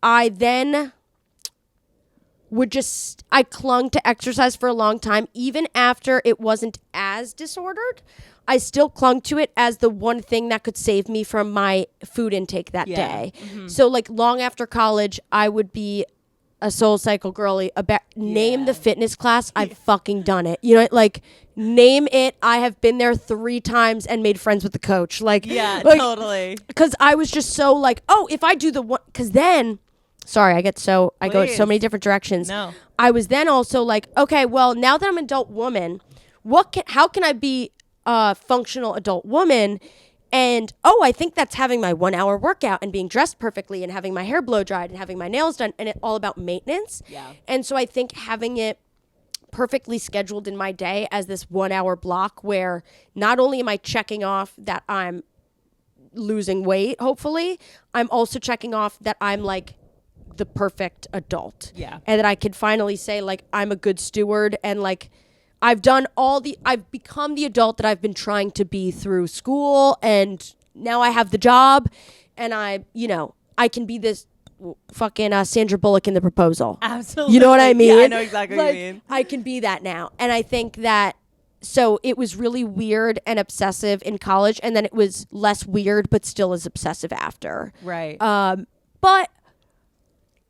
I then I clung to exercise for a long time. Even after it wasn't as disordered, I still clung to it as the one thing that could save me from my food intake that day. Mm-hmm. So like long after college, I would be a Soul Cycle girly. Name the fitness class, I've fucking done it. You know, like name it. I have been there 3 times and made friends with the coach. Like, totally. Because I was just so like, oh, if I do the one, because then. Sorry, I go so many different directions. No. I was then also like, okay, well, now that I'm an adult woman, how can I be a functional adult woman? And, I think that's having my 1 hour workout and being dressed perfectly and having my hair blow dried and having my nails done, and it's all about maintenance. Yeah. And so I think having it perfectly scheduled in my day as this 1 hour block where not only am I checking off that I'm losing weight, hopefully, I'm also checking off that I'm like the perfect adult. Yeah. And that I could finally say like I'm a good steward and like I've become the adult that I've been trying to be through school, and now I have the job, and I can be this fucking Sandra Bullock in The Proposal. Absolutely. You know what I mean? Yeah, I know exactly what you mean. I can be that now. And I think that, so it was really weird and obsessive in college, and then it was less weird, but still as obsessive after. Right. But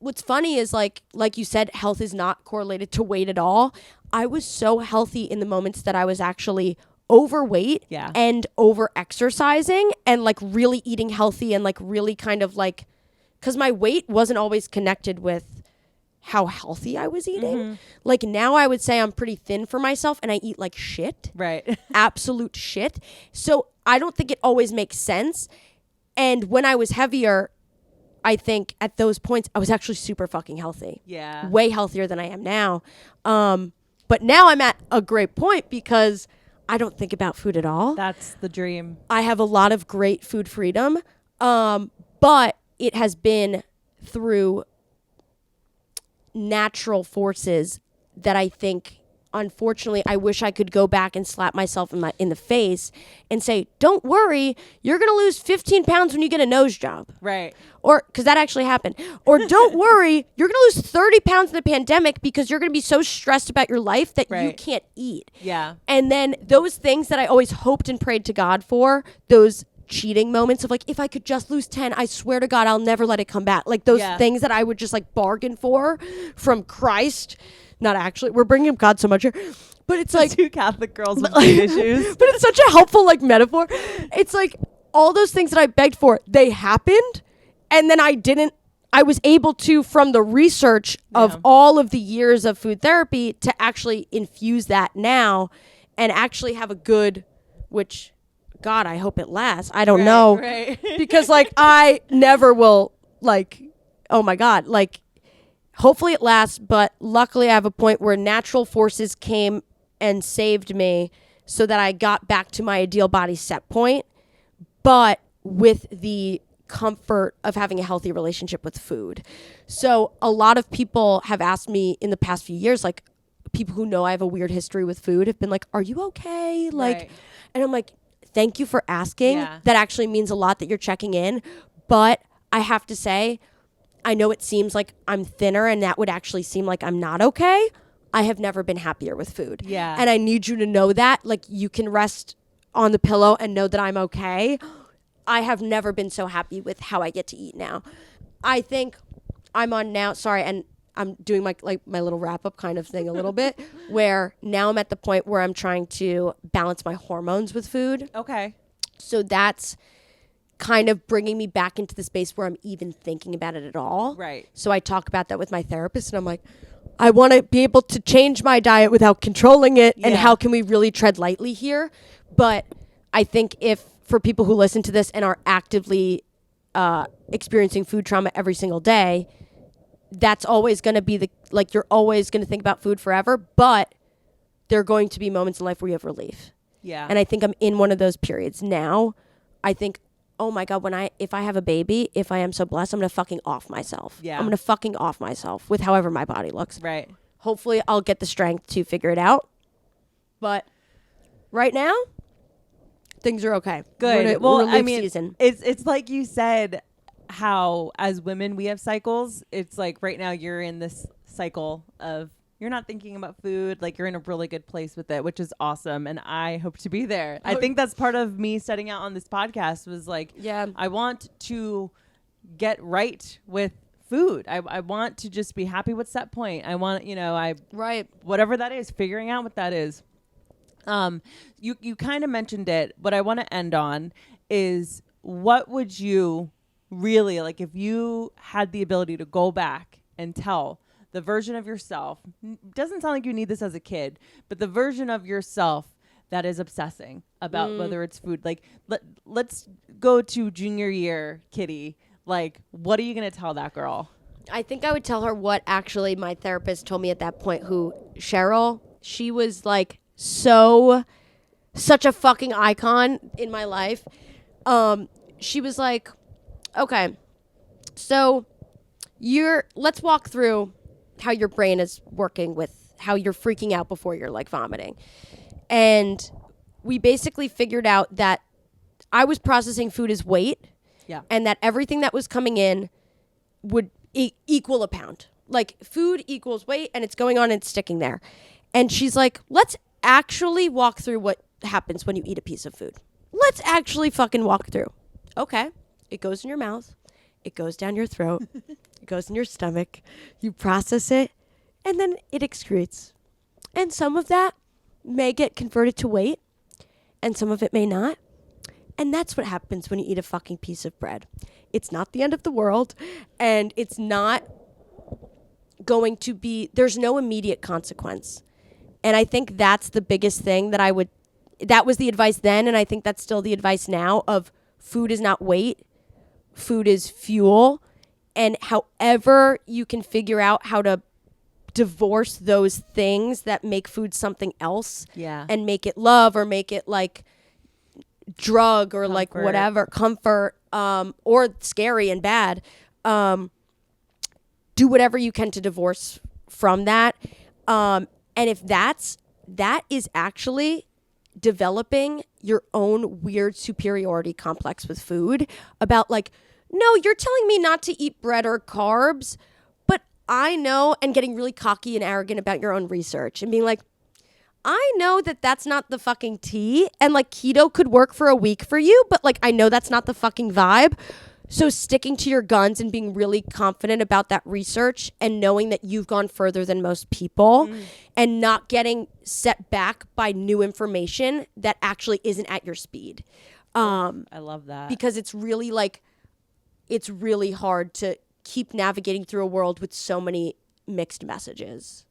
what's funny is like you said, health is not correlated to weight at all. I was so healthy in the moments that I was actually overweight and over exercising and like really eating healthy and like really kind of like, because my weight wasn't always connected with how healthy I was eating. Mm-hmm. Like now I would say I'm pretty thin for myself and I eat like shit. Right. Absolute shit. So I don't think it always makes sense. And when I was heavier, I think at those points I was actually super fucking healthy. Yeah. Way healthier than I am now. But now I'm at a great point because I don't think about food at all. That's the dream. I have a lot of great food freedom. But it has been through natural forces that I think, unfortunately, I wish I could go back and slap myself in the face and say, don't worry, you're going to lose 15 pounds when you get a nose job. Right. Or, because that actually happened. Or don't worry, you're going to lose 30 pounds in the pandemic because you're going to be so stressed about your life that you can't eat. Yeah. And then those things that I always hoped and prayed to God for, those cheating moments of like, if I could just lose 10, I swear to God, I'll never let it come back. Like those things that I would just like bargain for from Christ. Not actually, we're bringing up God so much here, but it's like two Catholic girls with weight issues. But it's such a helpful like metaphor. It's like all those things that I begged for, they happened, and then I was able to, from the research of all of the years of food therapy, to actually infuse that now and actually have a good, which God, I hope it lasts. I don't know. Right. Because like I never will like, oh my God, like hopefully it lasts, but luckily I have a point where natural forces came and saved me so that I got back to my ideal body set point, but with the comfort of having a healthy relationship with food. So a lot of people have asked me in the past few years, like people who know I have a weird history with food have been like, are you okay? Like, and I'm like, thank you for asking. Yeah. That actually means a lot that you're checking in. But I have to say, I know it seems like I'm thinner and that would actually seem like I'm not okay. I have never been happier with food. Yeah. And I need you to know that. Like you can rest on the pillow and know that I'm okay. I have never been so happy with how I get to eat now. I think I'm on now, sorry, and I'm doing my little wrap up kind of thing a little bit, where now I'm at the point where I'm trying to balance my hormones with food. Okay. So that's kind of bringing me back into the space where I'm even thinking about it at all. Right. So I talk about that with my therapist, and I'm like, I want to be able to change my diet without controlling it, and how can we really tread lightly here? But I think if for people who listen to this and are actively experiencing food trauma every single day, that's always going to be you're always going to think about food forever, but there are going to be moments in life where you have relief. Yeah. And I think I'm in one of those periods now. I think, oh my God, if I have a baby, if I am so blessed, I'm going to fucking off myself. Yeah. I'm going to fucking off myself with however my body looks. Right. Hopefully I'll get the strength to figure it out. But right now, things are okay. Good. Well, I mean, season. It's like you said, how as women we have cycles. It's like right now you're in this cycle of you're not thinking about food, like you're in a really good place with it, which is awesome, and I hope to be there. I think that's part of me setting out on this podcast was like, I want to get right with food. I want to just be happy with set point. I want, whatever that is, figuring out what that is. You kind of mentioned it. What I want to end on is, what would you really, like, if you had the ability to go back and tell the version of yourself, doesn't sound like you need this as a kid, but the version of yourself that is obsessing about whether it's food, like let's go to junior year Kitty, like what are you going to tell that girl? I think I would tell her what actually my therapist told me at that point, Cheryl, she was like such a fucking icon in my life. She was like, okay, so let's walk through how your brain is working with how you're freaking out before you're like vomiting. And we basically figured out that I was processing food as weight. Yeah. And that everything that was coming in would equal a pound. Like food equals weight, and it's going on and it's sticking there. And she's like, let's actually walk through what happens when you eat a piece of food. Let's actually fucking walk through. Okay. It goes in your mouth. It goes down your throat. It goes in your stomach. You process it, and then it excretes. And some of that may get converted to weight, and some of it may not. And that's what happens when you eat a fucking piece of bread. It's not the end of the world, and it's not going to be, there's no immediate consequence. And I think that's the biggest thing that was the advice then, and I think that's still the advice now of food is not weight, food is fuel, and however you can figure out how to divorce those things that make food something else and make it love or make it like drug or comfort. Like whatever comfort or scary and bad, do whatever you can to divorce from that, and if that is actually developing your own weird superiority complex with food about like, no, you're telling me not to eat bread or carbs, but I know, and getting really cocky and arrogant about your own research and being like, I know that that's not the fucking tea, and like keto could work for a week for you, but like I know that's not the fucking vibe. So sticking to your guns and being really confident about that research and knowing that you've gone further than most people and not getting set back by new information that actually isn't at your speed. I love that. Because it's really like, it's really hard to keep navigating through a world with so many mixed messages,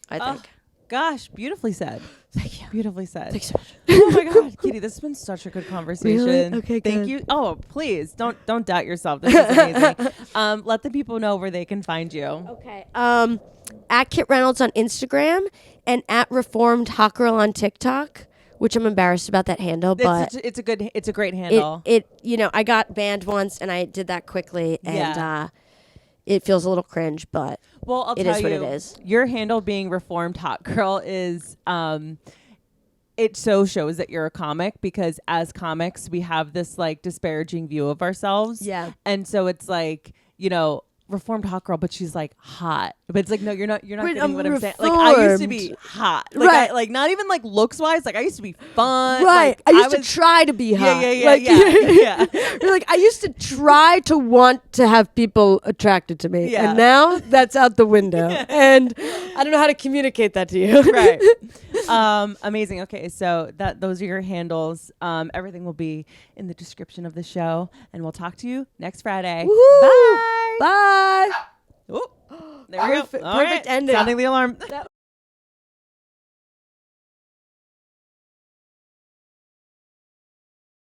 I think. Gosh, beautifully said. Thank you. Beautifully said. Thanks so much. Oh my God, Kitty, this has been such a good conversation. Really? Okay, Thank good. you. Oh, please don't doubt yourself. This is amazing. Let the people know where they can find you. Okay. At Kit Reynolds on Instagram and at Reformed Hot Girl on TikTok, which I'm embarrassed about that handle, but it's a great handle. It I got banned once and I did that quickly and it feels a little cringe, but well, I'll it tell is you, what it is. Your handle being Reformed Hot Girl is it so shows that you're a comic, because as comics we have this like disparaging view of ourselves. Yeah. And so it's like, Reformed Hot Girl, but she's like hot. But it's like, no, you're not getting what I'm saying. Like I used to be hot. Like, right. like not even like looks wise. Like I used to be fun. Right. Like, I used to try to be hot. Yeah. You're like, I used to try to want to have people attracted to me. Yeah. And now that's out the window. And I don't know how to communicate that to you. Right. Amazing. Okay. So those are your handles. Everything will be in the description of the show, and we'll talk to you next Friday. Woo-hoo. Bye. Bye. Oh, there we go. Perfect ending. Sounding the alarm.